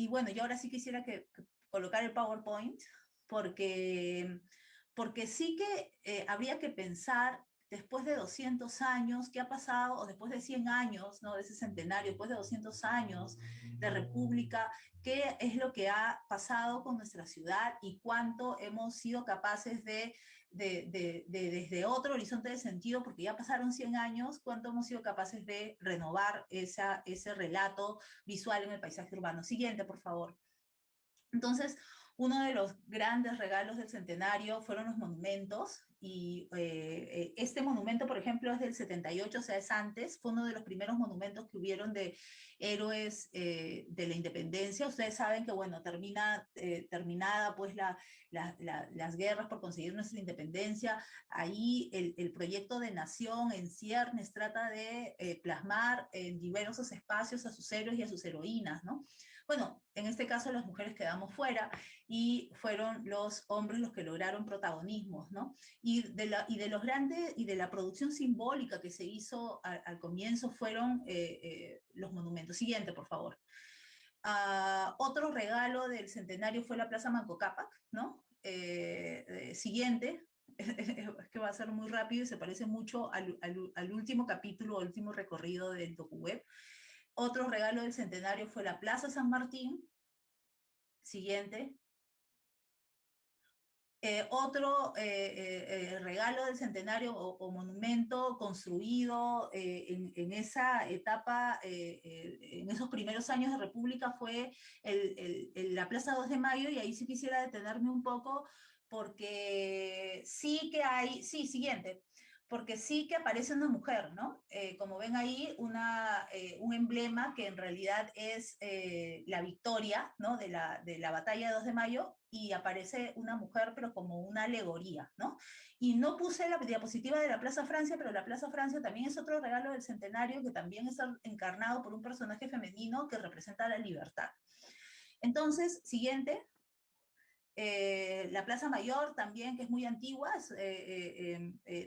bueno, yo ahora sí quisiera que colocar el PowerPoint, porque, porque sí que habría que pensar después de 200 años, ¿qué ha pasado? O después de 100 años, ¿no? De ese centenario, después de 200 años de república, ¿qué es lo que ha pasado con nuestra ciudad y cuánto hemos sido capaces desde otro horizonte de sentido, porque ya pasaron 100 años, cuánto hemos sido capaces de renovar ese relato visual en el paisaje urbano? Siguiente, por favor. Entonces, uno de los grandes regalos del centenario fueron los monumentos, y este monumento, por ejemplo, es del 78, o sea, es antes, fue uno de los primeros monumentos que hubieron de héroes de la independencia. Ustedes saben que, bueno, terminada pues las guerras por conseguir nuestra independencia, ahí el proyecto de nación en ciernes trata de plasmar en diversos espacios a sus héroes y a sus heroínas, ¿no? Bueno, en este caso las mujeres quedamos fuera y fueron los hombres los que lograron protagonismos, ¿no? Y de los grandes y de la producción simbólica que se hizo al comienzo fueron los monumentos. Siguiente, por favor. Otro regalo del centenario fue la Plaza Manco Cápac, ¿no? Siguiente. Es que va a ser muy rápido y se parece mucho al último capítulo, al último recorrido del DocuWeb. Otro regalo del centenario fue la Plaza San Martín. Siguiente. Otro regalo del centenario o monumento construido en esa etapa, en esos primeros años de República, fue la Plaza 2 de Mayo, y ahí sí quisiera detenerme un poco porque sí que hay, sí, siguiente, porque sí que aparece una mujer, ¿no? Como ven ahí, un emblema que en realidad es la victoria, ¿no? De la batalla de 2 de mayo, y aparece una mujer, pero como una alegoría, ¿no? Y no puse la diapositiva de la Plaza Francia, pero la Plaza Francia también es otro regalo del centenario, que también está encarnado por un personaje femenino que representa la libertad. Entonces, siguiente. La Plaza Mayor también, que es muy antigua,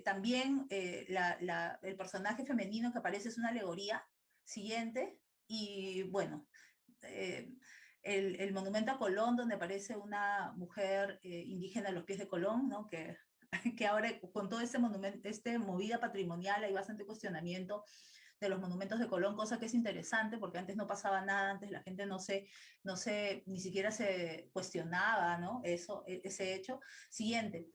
también el personaje femenino que aparece es una alegoría. Siguiente. Y bueno, eh, el monumento a Colón, donde aparece una mujer indígena a los pies de Colón, ¿no? Que ahora con todo este monumento, movida patrimonial, hay bastante cuestionamiento de los monumentos de Colón, cosa que es interesante porque antes no pasaba nada, antes la gente ni siquiera se cuestionaba, ¿no? Ese hecho. Siguiente.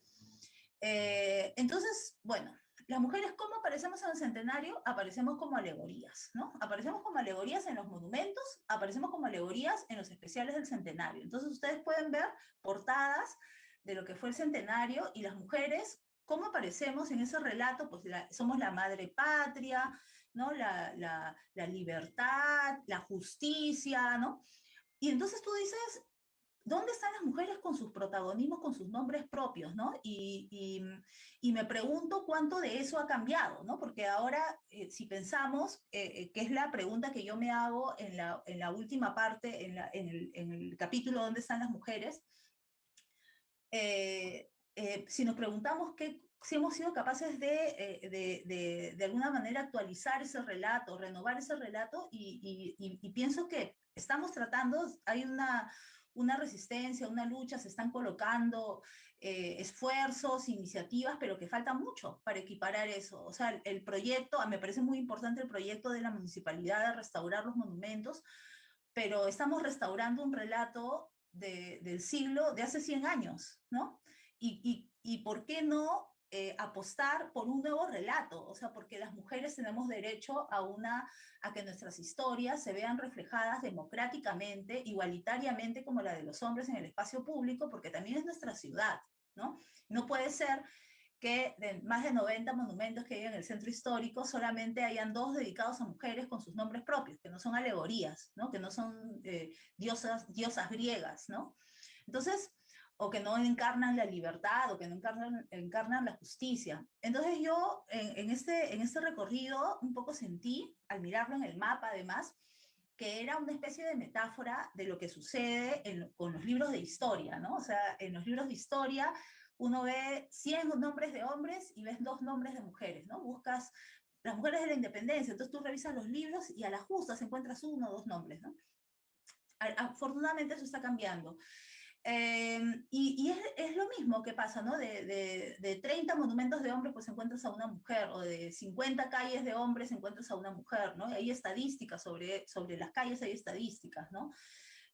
Entonces, bueno, las mujeres, ¿cómo aparecemos en el centenario? Aparecemos como alegorías, ¿no? Aparecemos como alegorías en los monumentos, aparecemos como alegorías en los especiales del centenario. Entonces, ustedes pueden ver portadas de lo que fue el centenario, y las mujeres, ¿cómo aparecemos en ese relato? Pues somos la madre patria, ¿no? La libertad, la justicia, ¿no? Y entonces tú dices, ¿dónde están las mujeres con sus protagonismos, con sus nombres propios, ¿no? Y me pregunto cuánto de eso ha cambiado, ¿no? Porque ahora, si pensamos, que es la pregunta que yo me hago en la última parte, en el capítulo ¿Dónde están las mujeres? Si nos preguntamos si hemos sido capaces de alguna manera actualizar ese relato, renovar ese relato, y pienso que estamos tratando, hay una resistencia, una lucha, se están colocando esfuerzos, iniciativas, pero que falta mucho para equiparar eso. O sea, el proyecto, me parece muy importante el proyecto de la municipalidad de restaurar los monumentos, pero estamos restaurando un relato del siglo de hace 100 años, ¿no? Y ¿por qué no apostar por un nuevo relato? O sea, porque las mujeres tenemos derecho a que nuestras historias se vean reflejadas democráticamente, igualitariamente como la de los hombres en el espacio público, porque también es nuestra ciudad, ¿no? No puede ser que de más de 90 monumentos que hay en el centro histórico, solamente hayan 2 dedicados a mujeres con sus nombres propios, que no son alegorías, ¿no? Que no son diosas griegas, ¿no? Entonces, o que no encarnan la libertad, o que no encarnan la justicia. Entonces yo, en este recorrido, un poco sentí, al mirarlo en el mapa además, que era una especie de metáfora de lo que sucede con los libros de historia, ¿no? O sea, en los libros de historia uno ve 100 nombres de hombres y ves 2 nombres de mujeres, ¿no? Buscas las mujeres de la independencia, entonces tú revisas los libros y a la justa se encuentras 1 o 2 nombres, ¿no? Afortunadamente eso está cambiando. Es lo mismo que pasa, ¿no? De 30 monumentos de hombres, pues encuentras a una mujer, o de 50 calles de hombres encuentras a una mujer, ¿no? Y hay estadísticas sobre las calles, hay estadísticas, ¿no?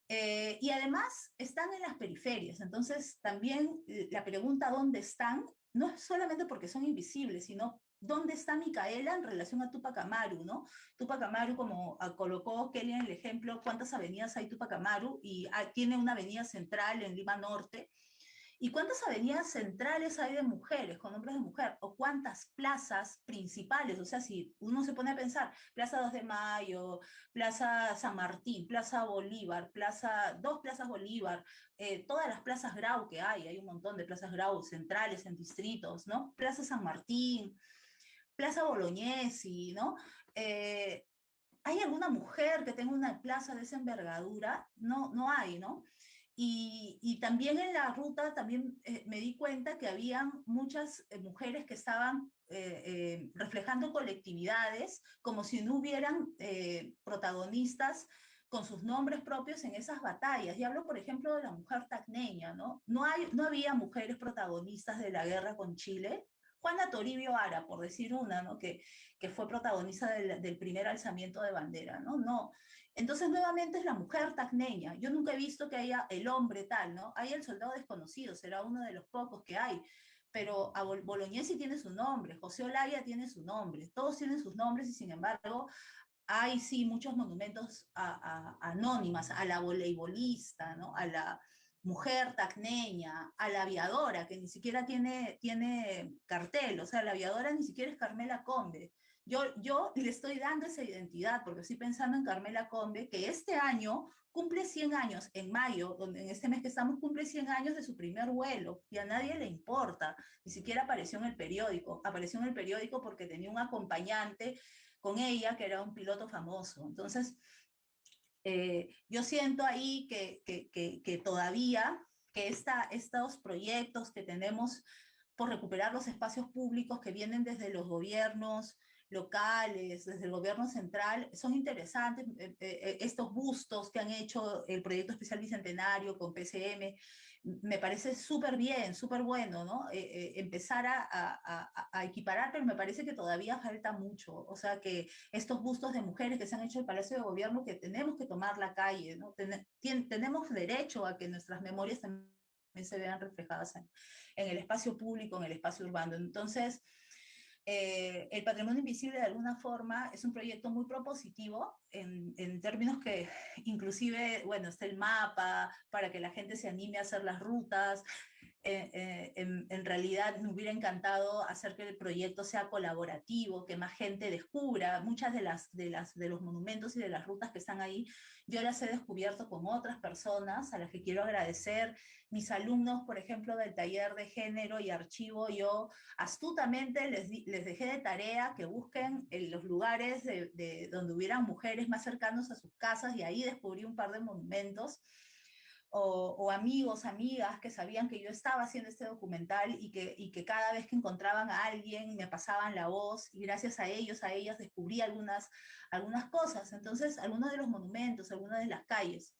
Y además están en las periferias, entonces también la pregunta ¿dónde están? No es solamente porque son invisibles, sino ¿dónde está Micaela en relación a Tupac Amaru, ¿no? Tupac Amaru, como colocó Kelly en el ejemplo, ¿cuántas avenidas hay Tupac Amaru? Y tiene una avenida central en Lima Norte. ¿Y cuántas avenidas centrales hay de mujeres, con nombres de mujer? ¿O cuántas plazas principales? O sea, si uno se pone a pensar, Plaza 2 de Mayo, Plaza San Martín, Plaza Bolívar, dos Plazas Bolívar, todas las plazas Grau que hay un montón de plazas Grau centrales en distritos, ¿no? Plaza San Martín, Plaza Bolognesi, ¿no? ¿Hay alguna mujer que tenga una plaza de esa envergadura? No, no hay, ¿no? Y también en la ruta también me di cuenta que habían muchas mujeres que estaban reflejando colectividades, como si no hubieran protagonistas con sus nombres propios en esas batallas. Y hablo, por ejemplo, de la mujer tacneña, ¿no? No había mujeres protagonistas de la guerra con Chile, Juana Toribio Ara, por decir una, ¿no? Que fue protagonista del primer alzamiento de bandera, ¿no? No. Entonces, nuevamente es la mujer tacneña. Yo nunca he visto que haya el hombre tal, ¿no? Hay el soldado desconocido, será uno de los pocos que hay, pero a Bolognesi tiene su nombre, José Olaya tiene su nombre, todos tienen sus nombres y sin embargo hay sí muchos monumentos anónimas, a la voleibolista, ¿no? A la mujer tacneña, a la aviadora, que ni siquiera tiene cartel, o sea, la aviadora ni siquiera es Carmela Combe. Yo le estoy dando esa identidad, porque estoy pensando en Carmela Combe, que este año cumple 100 años, en mayo, donde en este mes que estamos, cumple 100 años de su primer vuelo, y a nadie le importa, ni siquiera apareció en el periódico porque tenía un acompañante con ella, que era un piloto famoso. Entonces, yo siento ahí que todavía, que estos proyectos que tenemos por recuperar los espacios públicos que vienen desde los gobiernos locales, desde el gobierno central, son interesantes. Estos bustos que han hecho el Proyecto Especial Bicentenario con PCM, me parece súper bien, súper bueno, ¿no? Empezar a equiparar, pero me parece que todavía falta mucho. O sea, que estos bustos de mujeres que se han hecho en el Palacio de Gobierno, que tenemos que tomar la calle, ¿no? Tenemos derecho a que nuestras memorias también se vean reflejadas en el espacio público, en el espacio urbano. Entonces, el patrimonio invisible de alguna forma es un proyecto muy propositivo en términos que inclusive, bueno, está el mapa para que la gente se anime a hacer las rutas. En realidad me hubiera encantado hacer que el proyecto sea colaborativo, que más gente descubra. Muchas de los monumentos y de las rutas que están ahí, yo las he descubierto con otras personas a las que quiero agradecer. Mis alumnos, por ejemplo, del taller de género y archivo, yo astutamente les dejé de tarea que busquen en los lugares donde hubieran mujeres más cercanos a sus casas, y ahí descubrí un par de monumentos. O amigos, amigas que sabían que yo estaba haciendo este documental y que cada vez que encontraban a alguien me pasaban la voz, y gracias a ellos, a ellas, descubrí algunas cosas. Entonces, algunos de los monumentos, algunas de las calles.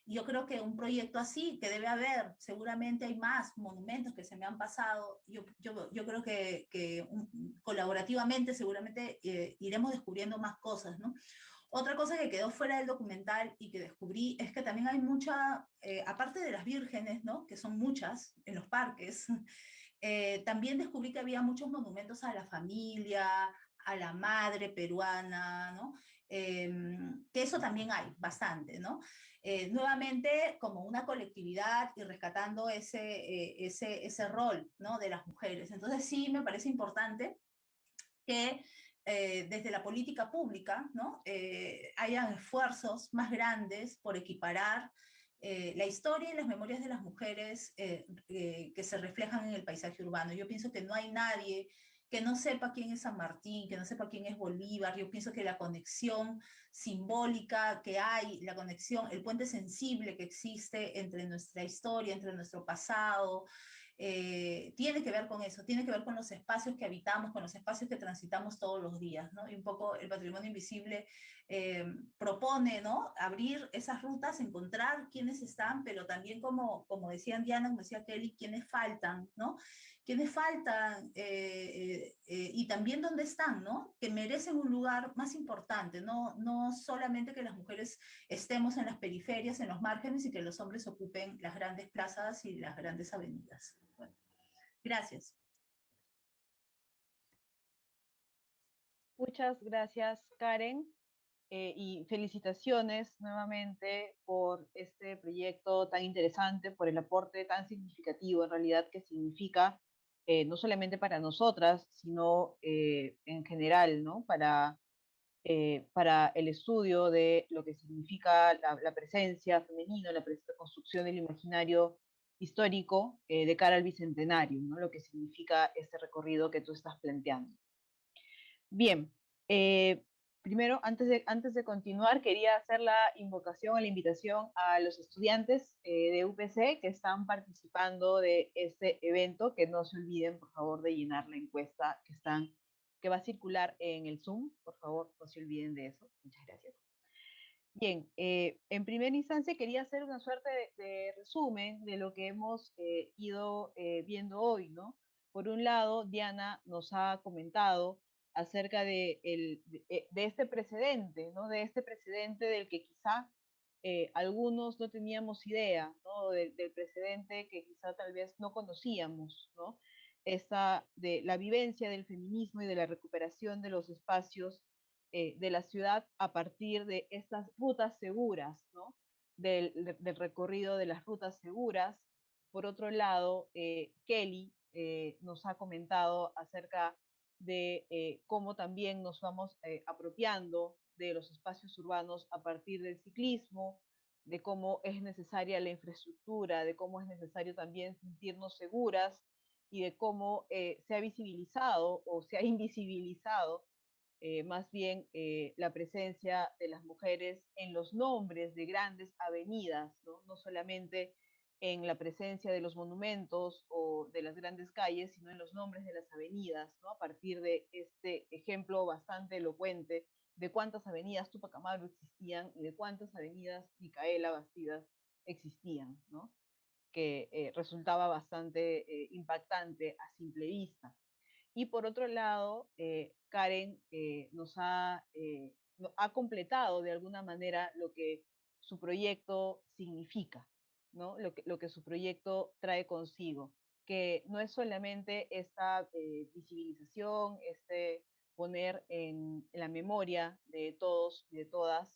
Y yo creo que un proyecto así, que debe haber, seguramente hay más monumentos que se me han pasado, yo creo colaborativamente seguramente iremos descubriendo más cosas, ¿no? Otra cosa que quedó fuera del documental y que descubrí es que también hay mucha, aparte de las vírgenes, ¿no? Que son muchas en los parques, también descubrí que había muchos monumentos a la familia, a la madre peruana, ¿no? Que eso también hay bastante, ¿no? Nuevamente como una colectividad y rescatando ese rol, ¿no? De las mujeres. Entonces sí me parece importante que desde la política pública, ¿no? Hayan esfuerzos más grandes por equiparar la historia y las memorias de las mujeres que se reflejan en el paisaje urbano. Yo pienso que no hay nadie que no sepa quién es San Martín, que no sepa quién es Bolívar. Yo pienso que la conexión simbólica que hay, la conexión, el puente sensible que existe entre nuestra historia, entre nuestro pasado, tiene que ver con eso, tiene que ver con los espacios que habitamos, con los espacios que transitamos todos los días, ¿no? Y un poco el patrimonio invisible propone, ¿no? Abrir esas rutas, encontrar quiénes están, pero también como decían Diana, como decía Kelly, quiénes faltan, ¿no? Quiénes faltan y también dónde están, ¿no? Que merecen un lugar más importante, no solamente que las mujeres estemos en las periferias, en los márgenes, y que los hombres ocupen las grandes plazas y las grandes avenidas. Bueno, gracias. Muchas gracias, Karen, y felicitaciones nuevamente por este proyecto tan interesante, por el aporte tan significativo en realidad que significa no solamente para nosotras, sino en general, ¿no? Para el estudio de lo que significa la presencia femenina, la construcción del imaginario histórico de cara al bicentenario, ¿no? Lo que significa este recorrido que tú estás planteando. Bien, primero, antes de continuar, quería hacer la invocación, la invitación a los estudiantes de UPC que están participando de este evento, que no se olviden, por favor, de llenar la encuesta que va a circular en el Zoom. Por favor, no se olviden de eso. Muchas gracias. Bien, en primera instancia quería hacer una suerte de resumen de lo que hemos ido viendo hoy, ¿no? Por un lado, Diana nos ha comentado acerca de este precedente, ¿no? De este precedente del que quizá algunos no teníamos idea, ¿no? Del precedente que quizá tal vez no conocíamos, ¿no? Esta de la vivencia del feminismo y de la recuperación de los espacios de la ciudad a partir de estas rutas seguras, ¿no? Del recorrido de las rutas seguras. Por otro lado, Kelly nos ha comentado acerca de cómo también nos vamos apropiando de los espacios urbanos a partir del ciclismo, de cómo es necesaria la infraestructura, de cómo es necesario también sentirnos seguras y de cómo se ha visibilizado o se ha invisibilizado más bien la presencia de las mujeres en los nombres de grandes avenidas, ¿no? No solamente en la presencia de los monumentos o de las grandes calles, sino en los nombres de las avenidas, ¿no? A partir de este ejemplo bastante elocuente de cuántas avenidas Tupac Amaru existían y de cuántas avenidas Micaela Bastidas existían, ¿no? Que resultaba bastante impactante a simple vista. Y por otro lado, Karen ha completado de alguna manera lo que su proyecto significa, ¿no? Lo que su proyecto trae consigo, que no es solamente esta visibilización, este poner en la memoria de todos y de todas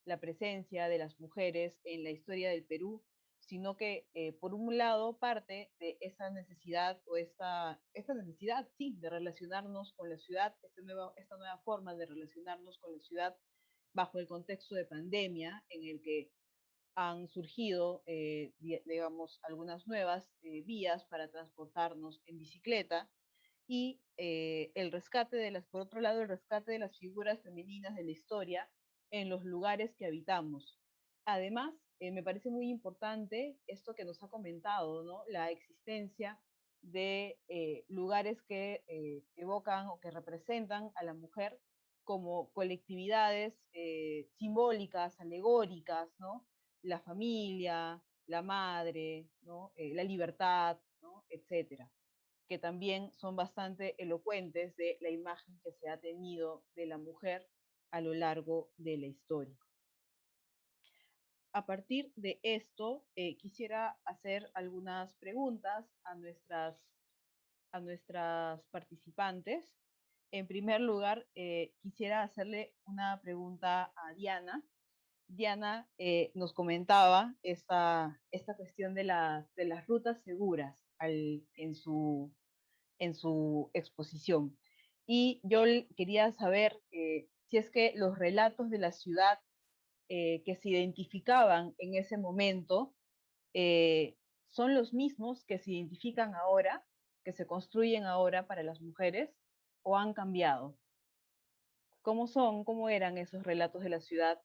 la presencia de las mujeres en la historia del Perú, sino que por un lado parte de esa necesidad o esta necesidad, sí, de relacionarnos con la ciudad, esta nueva forma de relacionarnos con la ciudad bajo el contexto de pandemia en el que han surgido, digamos, algunas nuevas vías para transportarnos en bicicleta y por otro lado, el rescate de las figuras femeninas de la historia en los lugares que habitamos. Además, me parece muy importante esto que nos ha comentado, ¿no? La existencia de lugares que evocan o que representan a la mujer como colectividades simbólicas, alegóricas, ¿no? La familia, la madre, ¿no? La libertad, ¿no? Etcétera, que también son bastante elocuentes de la imagen que se ha tenido de la mujer a lo largo de la historia. A partir de esto, quisiera hacer algunas preguntas a nuestras participantes. En primer lugar, quisiera hacerle una pregunta a Diana. Diana nos comentaba esta cuestión de las rutas seguras en su exposición. Y yo quería saber si es que los relatos de la ciudad que se identificaban en ese momento son los mismos que se identifican ahora, que se construyen ahora para las mujeres, o han cambiado. ¿Cómo eran esos relatos de la ciudad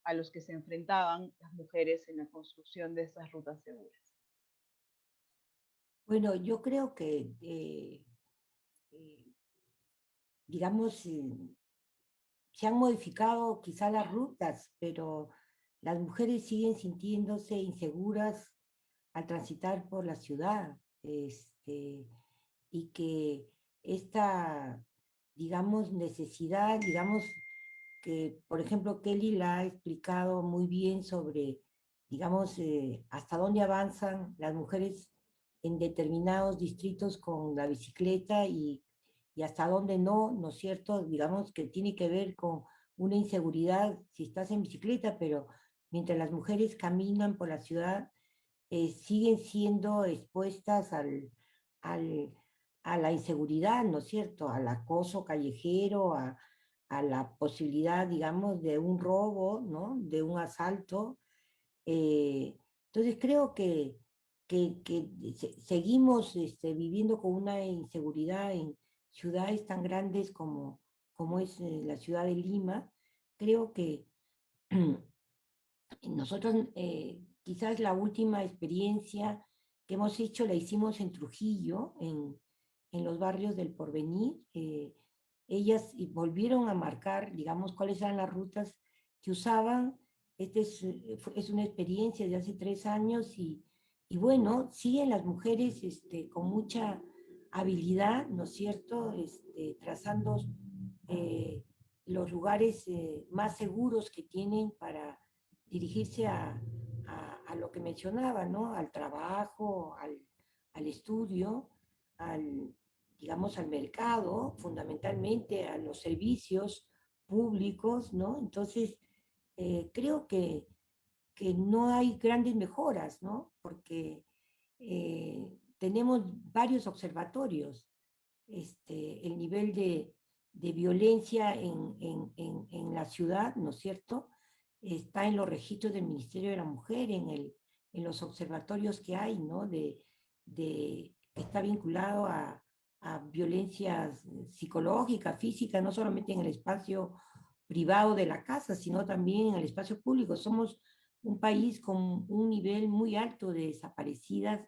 a los que se enfrentaban las mujeres en la construcción de esas rutas seguras? Bueno, yo creo que, digamos, se han modificado quizá las rutas, pero las mujeres siguen sintiéndose inseguras al transitar por la ciudad, y que esta, digamos, necesidad, digamos, que por ejemplo Kelly la ha explicado muy bien sobre, digamos, hasta dónde avanzan las mujeres en determinados distritos con la bicicleta y hasta dónde no, ¿no es cierto? Digamos que tiene que ver con una inseguridad si estás en bicicleta, pero mientras las mujeres caminan por la ciudad, siguen siendo expuestas al, a la inseguridad, ¿no es cierto? Al acoso callejero, a la posibilidad, digamos, de un robo, ¿no? De un asalto. Entonces creo que seguimos viviendo con una inseguridad en ciudades tan grandes como es la ciudad de Lima. Creo que nosotros, quizás la última experiencia que hemos hecho la hicimos en Trujillo, en los barrios del Porvenir. Ellas volvieron a marcar, digamos, cuáles eran las rutas que usaban. Es una experiencia de hace 3 años y bueno, siguen las mujeres con mucha habilidad, ¿no es cierto?, trazando los lugares más seguros que tienen para dirigirse a lo que mencionaba, ¿no? Al trabajo, al estudio, al, digamos, al mercado, fundamentalmente a los servicios públicos, ¿no? Entonces, creo que no hay grandes mejoras, ¿no? Porque tenemos varios observatorios. El nivel de violencia en la ciudad, ¿no es cierto? Está en los registros del Ministerio de la Mujer, en los observatorios que hay, ¿no? Que está vinculado a violencias psicológicas, físicas, no solamente en el espacio privado de la casa, sino también en el espacio público. Somos un país con un nivel muy alto de desaparecidas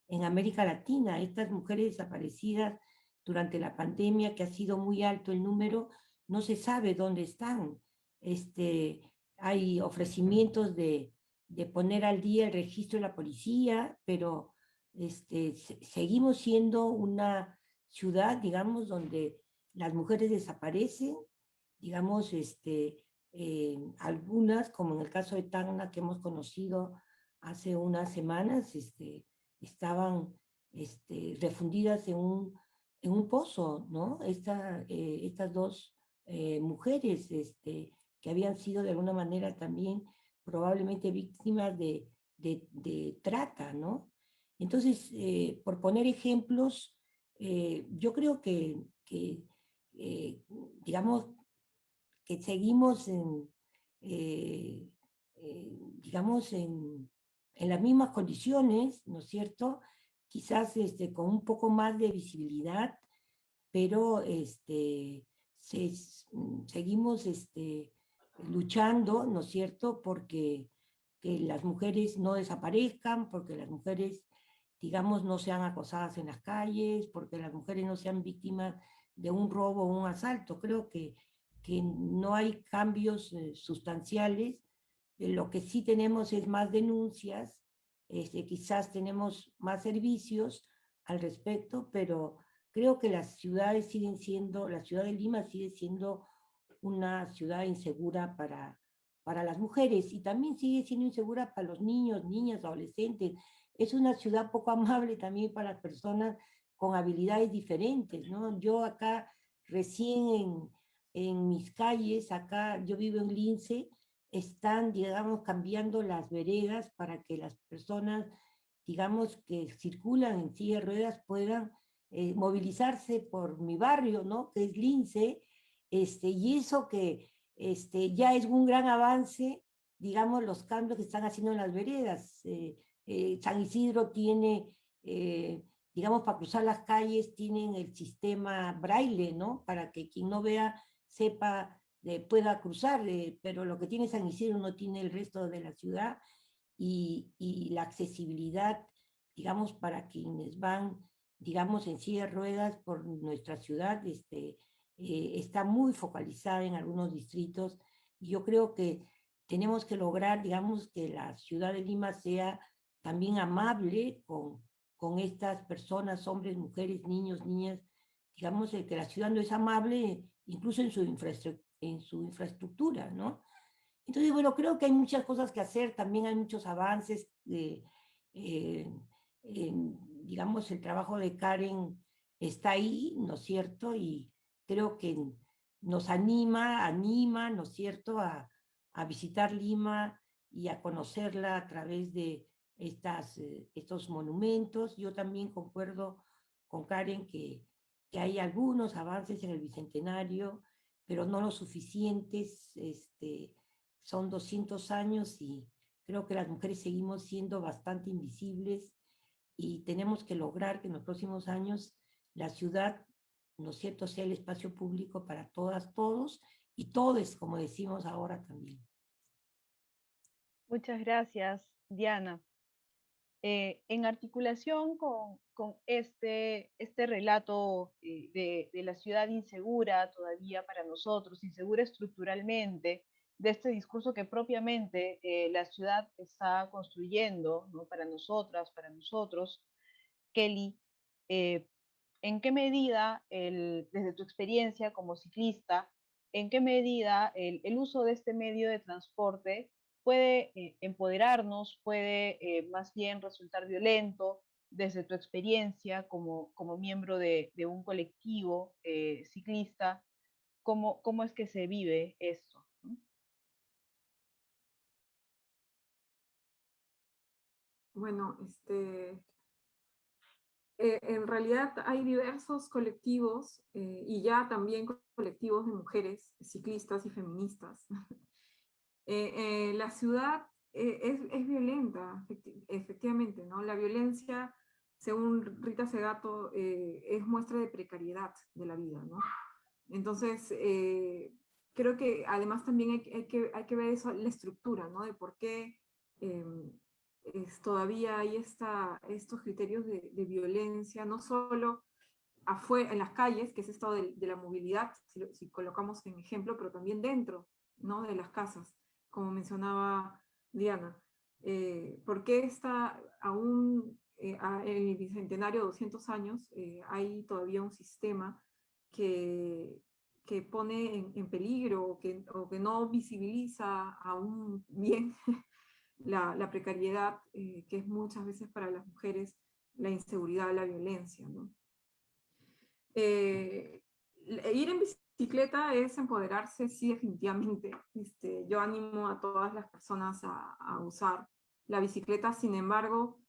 en América Latina. Estas mujeres desaparecidas durante la pandemia, que ha sido muy alto el número, no se sabe dónde están. Hay ofrecimientos de poner al día el registro de la policía, pero seguimos siendo una ciudad, digamos, donde las mujeres desaparecen, digamos, algunas, como en el caso de Tacna, que hemos conocido hace unas semanas, estaban refundidas en un pozo, ¿no? Estas dos mujeres que habían sido de alguna manera también probablemente víctimas de trata, ¿no? Entonces, por poner ejemplos, yo creo que digamos, que seguimos eh, digamos, en las mismas condiciones, ¿no es cierto? Quizás con un poco más de visibilidad, pero seguimos luchando, ¿no es cierto?, porque que las mujeres no desaparezcan, porque las mujeres, digamos, no sean acosadas en las calles, porque las mujeres no sean víctimas de un robo o un asalto. Creo que no hay cambios sustanciales. Lo que sí tenemos es más denuncias, quizás tenemos más servicios al respecto, pero creo que las ciudades siguen siendo, la ciudad de Lima sigue siendo una ciudad insegura para las mujeres y también sigue siendo insegura para los niños, niñas, adolescentes. Es una ciudad poco amable también para las personas con habilidades diferentes, ¿no? Yo acá recién en mis calles, acá yo vivo en Lince, están, digamos, cambiando las veredas para que las personas, digamos, que circulan en silla de ruedas puedan movilizarse por mi barrio, ¿no? Que es Lince, y eso que ya es un gran avance, digamos, los cambios que están haciendo en las veredas. San Isidro tiene, digamos, para cruzar las calles, tienen el sistema braille, ¿no? Para que quien no vea sepa, pueda cruzar, pero lo que tiene San Isidro no tiene el resto de la ciudad y la accesibilidad, digamos, para quienes van, digamos, en silla de ruedas por nuestra ciudad, está muy focalizada en algunos distritos. Y yo creo que tenemos que lograr, digamos, que la ciudad de Lima sea también amable con estas personas, hombres, mujeres, niños, niñas. Digamos que la ciudad no es amable incluso en su infraestructura, ¿no? Entonces, bueno, creo que hay muchas cosas que hacer, también hay muchos avances. Eh, digamos, el trabajo de Karen está ahí, ¿no es cierto? Y creo que nos anima, ¿no es cierto?, a visitar Lima y a conocerla a través de estos monumentos. Yo también concuerdo con Karen que hay algunos avances en el Bicentenario, pero no los suficientes. Son 200 años y creo que las mujeres seguimos siendo bastante invisibles y tenemos que lograr que en los próximos años la ciudad, ¿no es cierto?, sea el espacio público para todas, todos y todes, como decimos ahora también. Muchas gracias, Diana. En articulación con este relato de la ciudad insegura todavía para nosotros, insegura estructuralmente, de este discurso que propiamente la ciudad está construyendo, ¿no?, para nosotras, para nosotros, Kelly, eh, ¿En qué medida, desde tu experiencia como ciclista, en qué medida el uso de este medio de transporte puede empoderarnos, puede más bien resultar violento desde tu experiencia como miembro de un colectivo ciclista? ¿Cómo es que se vive esto? ¿No? Bueno, en realidad hay diversos colectivos y ya también colectivos de mujeres ciclistas y feministas. La ciudad es violenta, efectivamente, ¿no? La violencia, según Rita Segato, es muestra de precariedad de la vida, ¿no? Entonces, creo que además también hay que ver eso, la estructura, ¿no? De por qué eh, todavía hay estos criterios de violencia, no solo afuera, en las calles, que es esto de la movilidad, si colocamos en ejemplo, pero también dentro, ¿no? De las casas, como mencionaba Diana. ¿Por qué está aún en el Bicentenario de 200 años hay todavía un sistema que, que pone en peligro o que no visibiliza aún bien la precariedad, que es muchas veces para las mujeres la inseguridad, la violencia, ¿no? Ir en bicicleta es empoderarse, sí, definitivamente. Yo animo a todas las personas a usar la bicicleta. Sin embargo,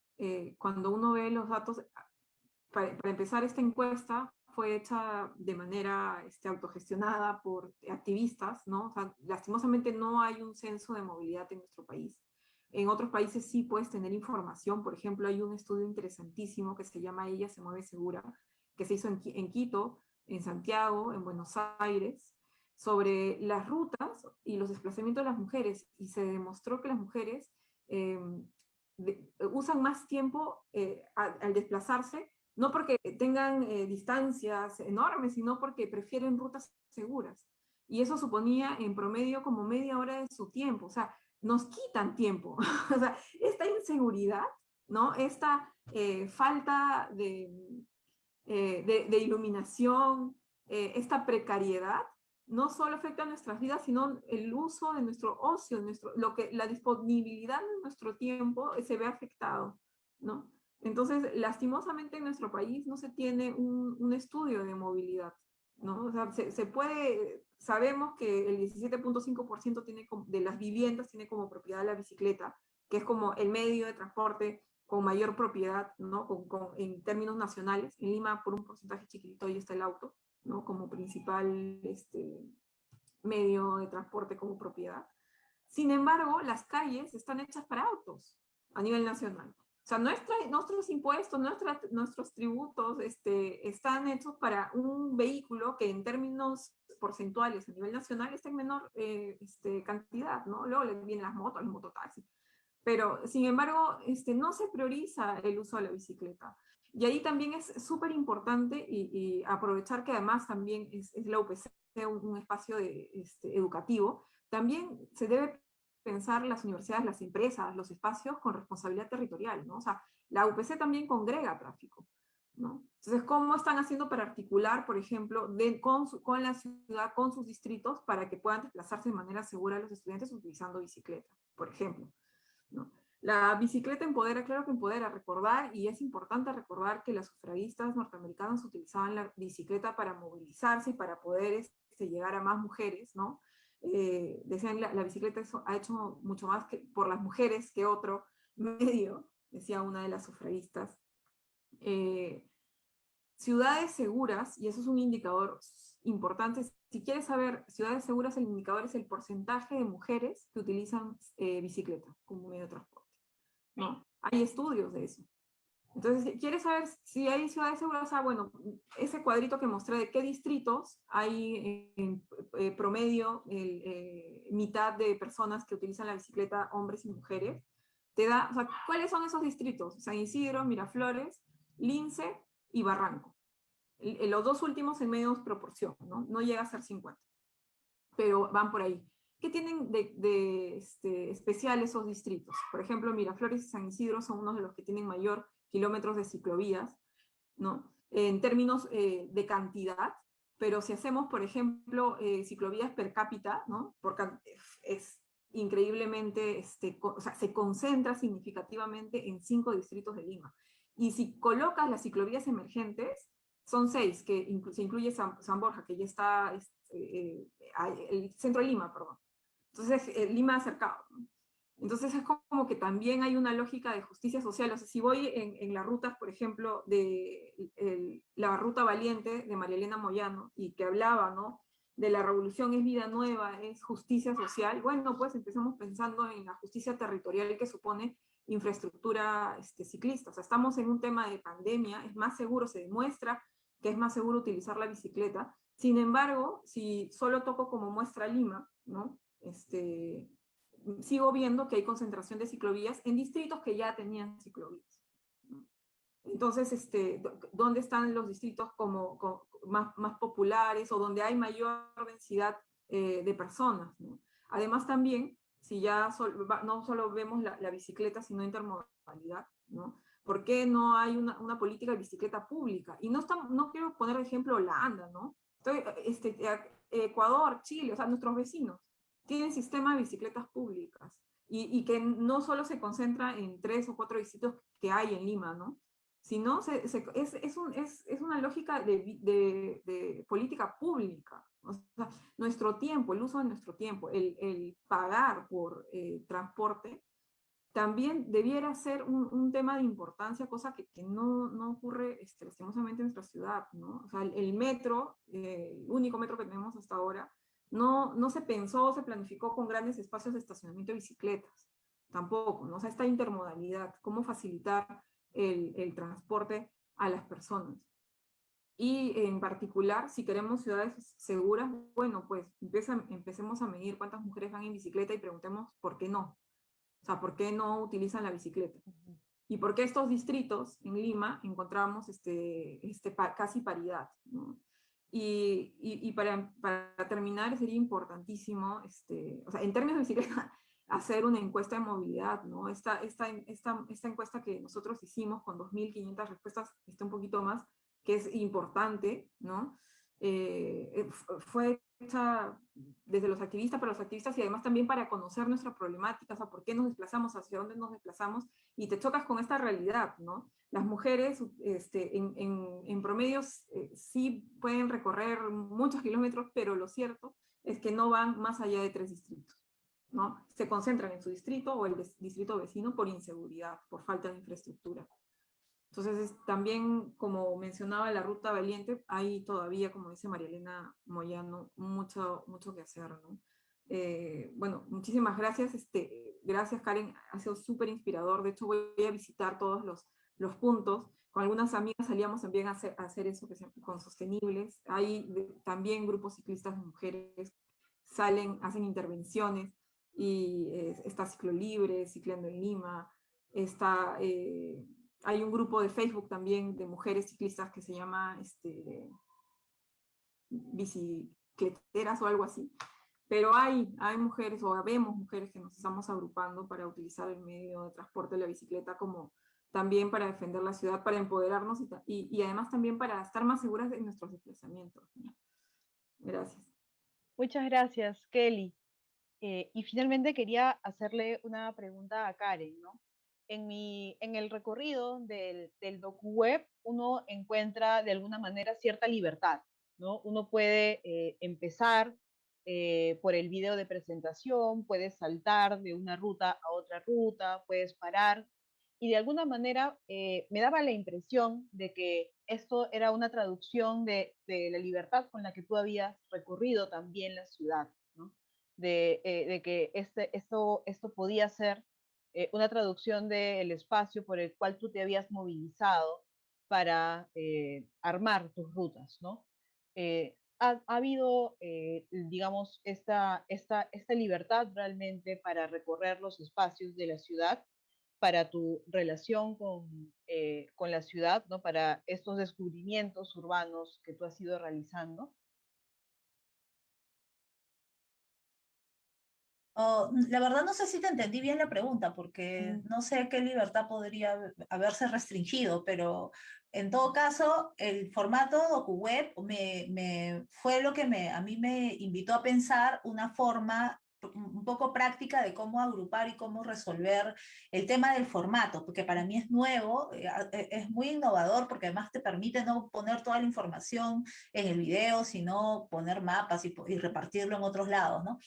cuando uno ve los datos, para empezar, esta encuesta fue hecha de manera autogestionada por activistas, ¿no? O sea, lastimosamente no hay un censo de movilidad en nuestro país. En otros países sí puedes tener información. Por ejemplo, hay un estudio interesantísimo que se llama Ella se mueve segura, que se hizo en Quito, en Santiago, en Buenos Aires, sobre las rutas y los desplazamientos de las mujeres. Y se demostró que las mujeres usan más tiempo al desplazarse, no porque tengan distancias enormes, sino porque prefieren rutas seguras. Y eso suponía en promedio como media hora de su tiempo. O sea, nos quitan tiempo. O sea, esta inseguridad, ¿no? Esta falta de iluminación, esta precariedad, no solo afecta a nuestras vidas, sino el uso de nuestro ocio, la disponibilidad de nuestro tiempo se ve afectado, ¿no? Entonces, lastimosamente en nuestro país no se tiene un estudio de movilidad, ¿no? O sea, se puede, sabemos que el 17.5% de las viviendas tiene como propiedad la bicicleta, que es como el medio de transporte con mayor propiedad, ¿no? En términos nacionales. En Lima, por un porcentaje chiquitito, ahí está el auto, ¿no? Como principal medio de transporte como propiedad. Sin embargo, las calles están hechas para autos a nivel nacional. O sea, nuestros impuestos, nuestros tributos están hechos para un vehículo que en términos porcentuales a nivel nacional está en menor cantidad, ¿no? Luego le vienen las motos, los mototaxis. Pero, sin embargo, no se prioriza el uso de la bicicleta. Y ahí también es súper importante y aprovechar que además también es la UPC un espacio educativo, también se debe pensar las universidades, las empresas, los espacios con responsabilidad territorial, ¿no? O sea, la UPC también congrega tráfico, ¿no? Entonces, ¿cómo están haciendo para articular, por ejemplo, con la ciudad, con sus distritos, para que puedan desplazarse de manera segura los estudiantes utilizando bicicleta, por ejemplo, ¿no? La bicicleta empodera, claro que empodera, recordar, y es importante recordar que las sufragistas norteamericanas utilizaban la bicicleta para movilizarse y para poder llegar a más mujeres, ¿no? Decían, la bicicleta ha hecho mucho más por las mujeres que otro medio, decía una de las sufragistas. Ciudades seguras, y eso es un indicador importante, si quieres saber ciudades seguras, el indicador es el porcentaje de mujeres que utilizan bicicleta como medio de transporte, ¿no? Hay estudios de eso. Entonces, si quieres saber si hay ciudades seguras, bueno, ese cuadrito que mostré de qué distritos hay en promedio mitad de personas que utilizan la bicicleta, hombres y mujeres, te da, o sea, ¿cuáles son esos distritos? San Isidro, Miraflores, Lince y Barranco. Los dos últimos en menos proporción, ¿no? No llega a ser 50, pero van por ahí. ¿Qué tienen de especial esos distritos? Por ejemplo, Miraflores y San Isidro son unos de los que tienen mayor kilómetros de ciclovías, ¿no? en términos de cantidad, pero si hacemos, por ejemplo, ciclovías per cápita, ¿no? Porque es increíblemente, o sea, se concentra significativamente en 5 distritos de Lima. Y si colocas las ciclovías emergentes, son 6, que se incluye San Borja, que ya está, el centro de Lima, perdón. Entonces, Lima acercado, ¿no? Entonces es como que también hay una lógica de justicia social. O sea, si voy en las rutas, por ejemplo, de la ruta Valiente de María Elena Moyano, y que hablaba, ¿no?, de la revolución es vida nueva, es justicia social, bueno, pues empezamos pensando en la justicia territorial que supone infraestructura ciclista. O sea, estamos en un tema de pandemia, es más seguro, se demuestra que es más seguro utilizar la bicicleta. Sin embargo, si solo toco como muestra Lima, ¿no?, sigo viendo que hay concentración de ciclovías en distritos que ya tenían ciclovías. Entonces, ¿dónde están los distritos más populares o donde hay mayor densidad de personas, ¿no? Además también, si ya no solo vemos la bicicleta, sino intermodalidad, ¿no? ¿Por qué no hay una política de bicicleta pública? Y no quiero poner de ejemplo Holanda, ¿no? Ecuador, Chile, o sea, nuestros vecinos tienen sistema de bicicletas públicas y que no solo se concentra en 3 o 4 distritos que hay en Lima, ¿no? Sino es una lógica de política pública. O sea, nuestro tiempo, el uso de nuestro tiempo, el pagar por transporte, también debiera ser un tema de importancia, cosa que no ocurre lastimosamente en nuestra ciudad, ¿no? O sea, el metro, el único metro que tenemos hasta ahora, no se pensó, se planificó con grandes espacios de estacionamiento de bicicletas, tampoco, ¿no? O sea, esta intermodalidad, cómo facilitar el transporte a las personas. Y en particular, si queremos ciudades seguras, bueno, pues empecemos a medir cuántas mujeres van en bicicleta y preguntemos por qué no. O sea, ¿por qué no utilizan la bicicleta? Y por qué estos distritos en Lima encontramos casi paridad, ¿no? Y para terminar, sería importantísimo, o sea, en términos de bicicleta, hacer una encuesta de movilidad, ¿no? Esta encuesta que nosotros hicimos con 2.500 respuestas, un poquito más, que es importante, ¿no? Fue hecha desde los activistas para los activistas y además también para conocer nuestra problemática, o sea, por qué nos desplazamos, hacia dónde nos desplazamos, y te chocas con esta realidad, ¿no? Las mujeres en promedios sí pueden recorrer muchos kilómetros, pero lo cierto es que no van más allá de 3 distritos, ¿no? Se concentran en su distrito o el distrito vecino por inseguridad, por falta de infraestructura. Entonces, también, como mencionaba la Ruta Valiente, hay todavía, como dice María Elena Moyano, mucho que hacer, ¿no? Bueno, muchísimas gracias. Gracias, Karen, ha sido súper inspirador. De hecho, voy a visitar todos los puntos. Con algunas amigas salíamos también a hacer eso con Sostenibles. Hay también grupos ciclistas de mujeres, hacen intervenciones, y está Ciclo Libre, Ciclando en Lima, hay un grupo de Facebook también de mujeres ciclistas que se llama bicicleteras o algo así. Pero hay mujeres, o vemos mujeres que nos estamos agrupando para utilizar el medio de transporte de la bicicleta como también para defender la ciudad, para empoderarnos y además también para estar más seguras en nuestros desplazamientos. Gracias. Muchas gracias, Kelly. Y finalmente quería hacerle una pregunta a Karen, ¿no? En el recorrido del DocuWeb uno encuentra de alguna manera cierta libertad, ¿no? Uno puede empezar por el video de presentación, puedes saltar de una ruta a otra ruta, puedes parar, y de alguna manera me daba la impresión de que esto era una traducción de la libertad con la que tú habías recorrido también la ciudad, ¿no? De que esto podía ser una traducción del espacio por el cual tú te habías movilizado para armar tus rutas, ¿no? Ha habido, digamos, esta libertad realmente para recorrer los espacios de la ciudad, para tu relación con la ciudad, ¿no? Para estos descubrimientos urbanos que tú has ido realizando. Oh, la verdad no sé si te entendí bien la pregunta, porque no sé qué libertad podría haberse restringido, pero en todo caso, el formato DocuWeb fue lo que a mí me invitó a pensar una forma un poco práctica de cómo agrupar y cómo resolver el tema del formato, porque para mí es nuevo, es muy innovador, porque además te permite no poner toda la información en el video, sino poner mapas y repartirlo en otros lados, ¿no?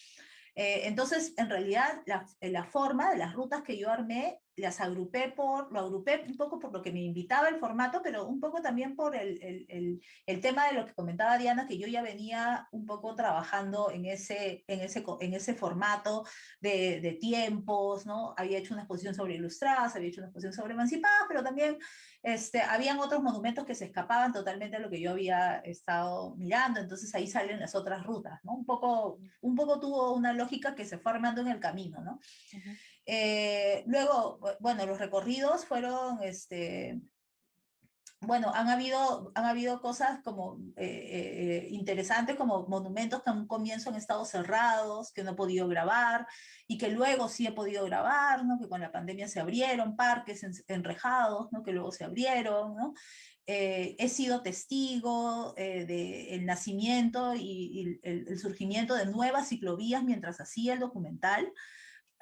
Entonces, en realidad, la forma de las rutas que yo armé, lo agrupé un poco por lo que me invitaba el formato, pero un poco también por el tema de lo que comentaba Diana, que yo ya venía un poco trabajando en ese formato de tiempos, ¿no? Había hecho una exposición sobre ilustradas, había hecho una exposición sobre emancipadas, pero también habían otros monumentos que se escapaban totalmente a lo que yo había estado mirando, entonces ahí salen las otras rutas, ¿no? Un poco tuvo una lógica que se fue armando en el camino, ¿no? Ujú. Luego, bueno, los recorridos fueron, bueno, han habido cosas como interesantes, como monumentos que a un comienzo han estado cerrados, que no he podido grabar, y que luego sí he podido grabar, ¿no? Que con la pandemia se abrieron parques enrejados, ¿no? Que luego se abrieron, ¿no? He sido testigo del nacimiento y el surgimiento de nuevas ciclovías mientras hacía el documental.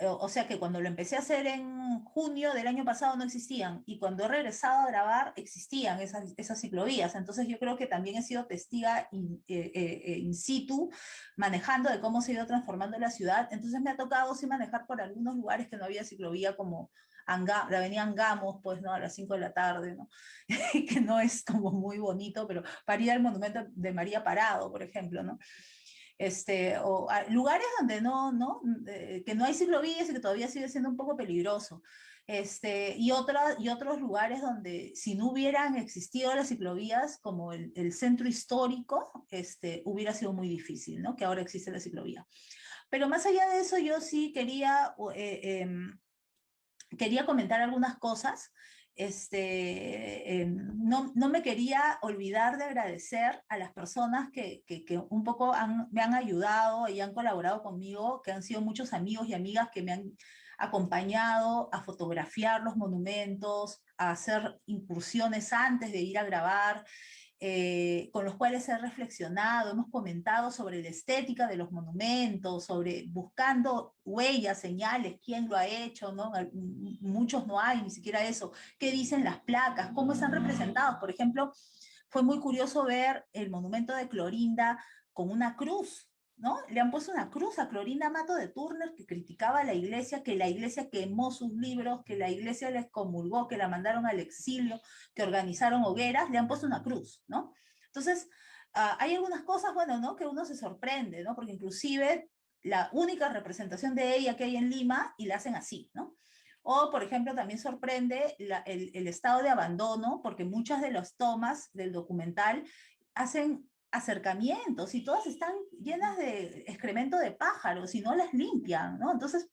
O sea que cuando lo empecé a hacer en junio del año pasado no existían, y cuando he regresado a grabar existían esas ciclovías. Entonces yo creo que también he sido testiga in situ, manejando de cómo se ha ido transformando la ciudad. Entonces me ha tocado sí manejar por algunos lugares que no había ciclovía, como la avenida Angamos, pues, ¿no? A las 5 de la tarde, ¿no? Que no es como muy bonito, pero para ir al monumento de María Parado, por ejemplo, ¿no? Lugares donde que no hay ciclovías y que todavía sigue siendo un poco peligroso. Y otros lugares donde si no hubieran existido las ciclovías, como el centro histórico, hubiera sido muy difícil, ¿no? Que ahora existe la ciclovía. Pero más allá de eso, yo sí quería comentar algunas cosas. No me quería olvidar de agradecer a las personas que un poco me han ayudado y han colaborado conmigo, que han sido muchos amigos y amigas que me han acompañado a fotografiar los monumentos, a hacer incursiones antes de ir a grabar, con los cuales he reflexionado, hemos comentado sobre la estética de los monumentos, sobre buscando huellas, señales, quién lo ha hecho, ¿no? Muchos no hay, ni siquiera eso. ¿Qué dicen las placas? ¿Cómo están representados? Por ejemplo, fue muy curioso ver el monumento de Clorinda con una cruz, ¿no? Le han puesto una cruz a Clorinda Mato de Turner, que criticaba a la iglesia, que la iglesia quemó sus libros, que la iglesia la excomulgó, que la mandaron al exilio, que organizaron hogueras, le han puesto una cruz, ¿no? Entonces, hay algunas cosas, bueno, ¿no? Que uno se sorprende, ¿no? Porque inclusive la única representación de ella que hay en Lima y la hacen así, ¿no? O, por ejemplo, también sorprende el estado de abandono, porque muchas de las tomas del documental hacen acercamientos y todas están llenas de excremento de pájaros y no las limpian, ¿no? Entonces,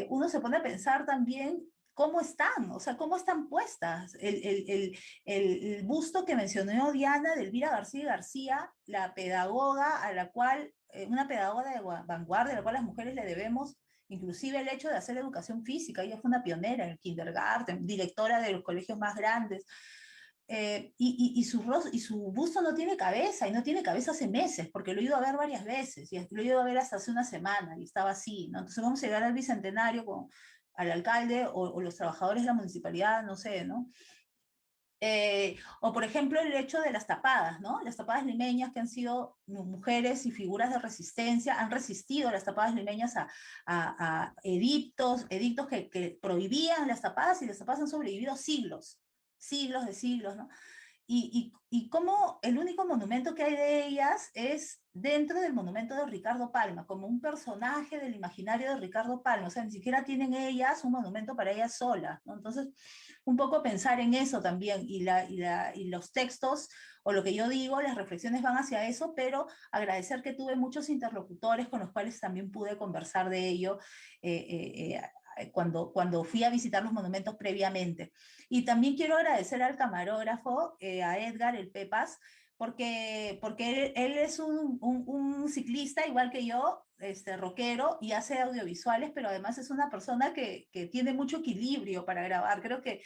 uno se pone a pensar también cómo están, o sea, cómo están puestas. El busto que mencionó Diana de Elvira García García, la pedagoga a la cual, una pedagoga de vanguardia, a la cual las mujeres le debemos inclusive el hecho de hacer educación física. Ella fue una pionera en el kindergarten, directora de los colegios más grandes. Y su busto no tiene cabeza, y no tiene cabeza hace meses, porque lo he ido a ver varias veces, y lo he ido a ver hasta hace una semana, y estaba así, ¿no? Entonces vamos a llegar al Bicentenario al alcalde o los trabajadores de la municipalidad, no sé, ¿no? O por ejemplo el hecho de las tapadas, ¿no? Las tapadas limeñas, que han sido mujeres y figuras de resistencia, han resistido las tapadas limeñas a edictos que prohibían las tapadas, y las tapadas han sobrevivido siglos, siglos de siglos, ¿no? Y cómo el único monumento que hay de ellas es dentro del monumento de Ricardo Palma, como un personaje del imaginario de Ricardo Palma. O sea, ni siquiera tienen ellas un monumento para ellas solas, ¿no? Entonces, un poco pensar en eso también, y los textos, o lo que yo digo, las reflexiones van hacia eso, pero agradecer que tuve muchos interlocutores con los cuales también pude conversar de ello, cuando fui a visitar los monumentos previamente. Y también quiero agradecer al camarógrafo, a Edgar, el Pepas, porque él es un ciclista igual que yo, rockero, y hace audiovisuales, pero además es una persona que tiene mucho equilibrio para grabar. Creo que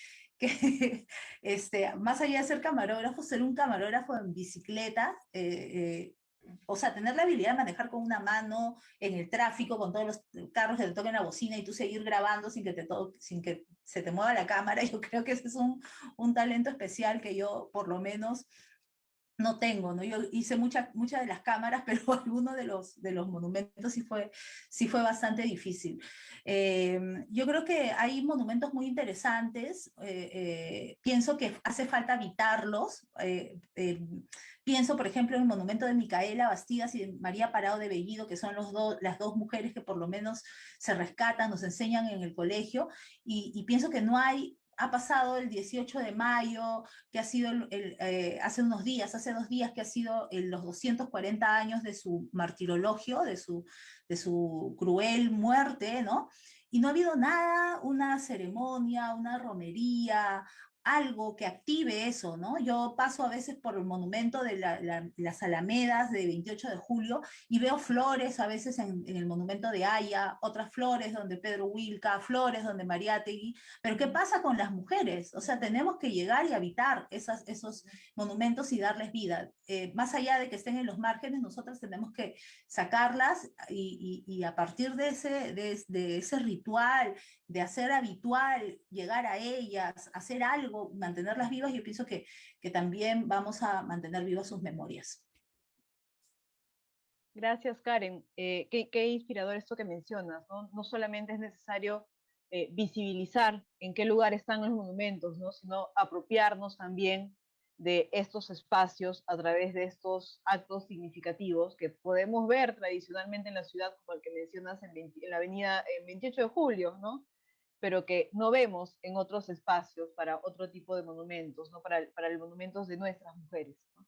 más allá de ser camarógrafo, ser un camarógrafo en bicicleta, o sea, tener la habilidad de manejar con una mano en el tráfico, con todos los carros que te toquen la bocina y tú seguir grabando sin que se te mueva la cámara, yo creo que ese es un talento especial que yo, por lo menos, no tengo, ¿no? Yo hice muchas de las cámaras, pero algunos de los monumentos sí fue bastante difícil. Yo creo que hay monumentos muy interesantes, pienso que hace falta habitarlos. Pienso, por ejemplo, en el monumento de Micaela Bastidas y de María Parado de Bellido, que son las dos mujeres que por lo menos se rescatan, nos enseñan en el colegio, y pienso que no hay. Ha pasado el 18 de mayo, que ha sido hace 2 días, que ha sido los 240 años de su martirologio, de su cruel muerte, ¿no? Y no ha habido nada, una ceremonia, una romería, algo que active eso, ¿no? Yo paso a veces por el monumento de las Alamedas de 28 de julio y veo flores a veces en el monumento de Haya, otras flores donde Pedro Wilca, flores donde Mariátegui, pero ¿qué pasa con las mujeres? O sea, tenemos que llegar y habitar esos monumentos y darles vida. Más allá de que estén en los márgenes, nosotros tenemos que sacarlas y a partir de ese ritual, de hacer habitual, llegar a ellas, hacer algo, mantenerlas vivas, yo pienso que también vamos a mantener vivas sus memorias. Gracias, Karen. Qué inspirador esto que mencionas, ¿no? No solamente es necesario visibilizar en qué lugar están los monumentos, ¿no? Sino apropiarnos también de estos espacios a través de estos actos significativos que podemos ver tradicionalmente en la ciudad, como el que mencionas en la avenida 28 de julio, ¿no? Pero que no vemos en otros espacios para otro tipo de monumentos, ¿no? Para los monumentos de nuestras mujeres, ¿no?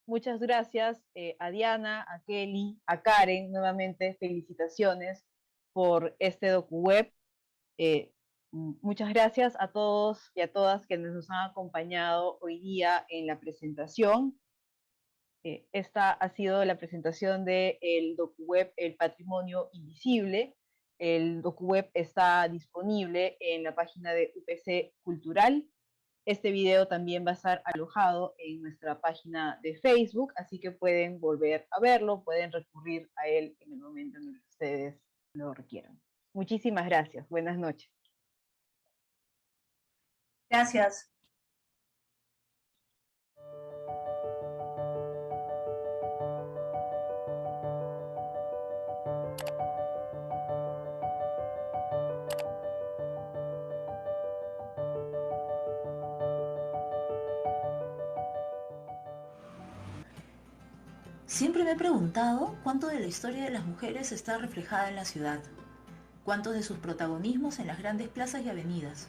Muchas gracias a Diana, a Kelly, a Karen, nuevamente felicitaciones por este DocuWeb. Muchas gracias a todos y a todas quienes nos han acompañado hoy día en la presentación. Esta ha sido la presentación del DocuWeb El Patrimonio Invisible. El DocuWeb está disponible en la página de UPC Cultural. Este video también va a estar alojado en nuestra página de Facebook, así que pueden volver a verlo, pueden recurrir a él en el momento en el que ustedes lo requieran. Muchísimas gracias. Buenas noches. Gracias. Siempre me he preguntado cuánto de la historia de las mujeres está reflejada en la ciudad, cuánto de sus protagonismos en las grandes plazas y avenidas,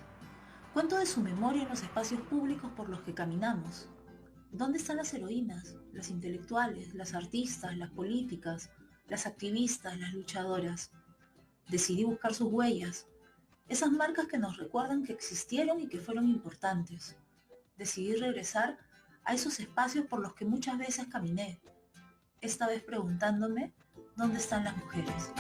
cuánto de su memoria en los espacios públicos por los que caminamos. ¿Dónde están las heroínas, las intelectuales, las artistas, las políticas, las activistas, las luchadoras? Decidí buscar sus huellas, esas marcas que nos recuerdan que existieron y que fueron importantes. Decidí regresar a esos espacios por los que muchas veces caminé, esta vez preguntándome, ¿dónde están las mujeres?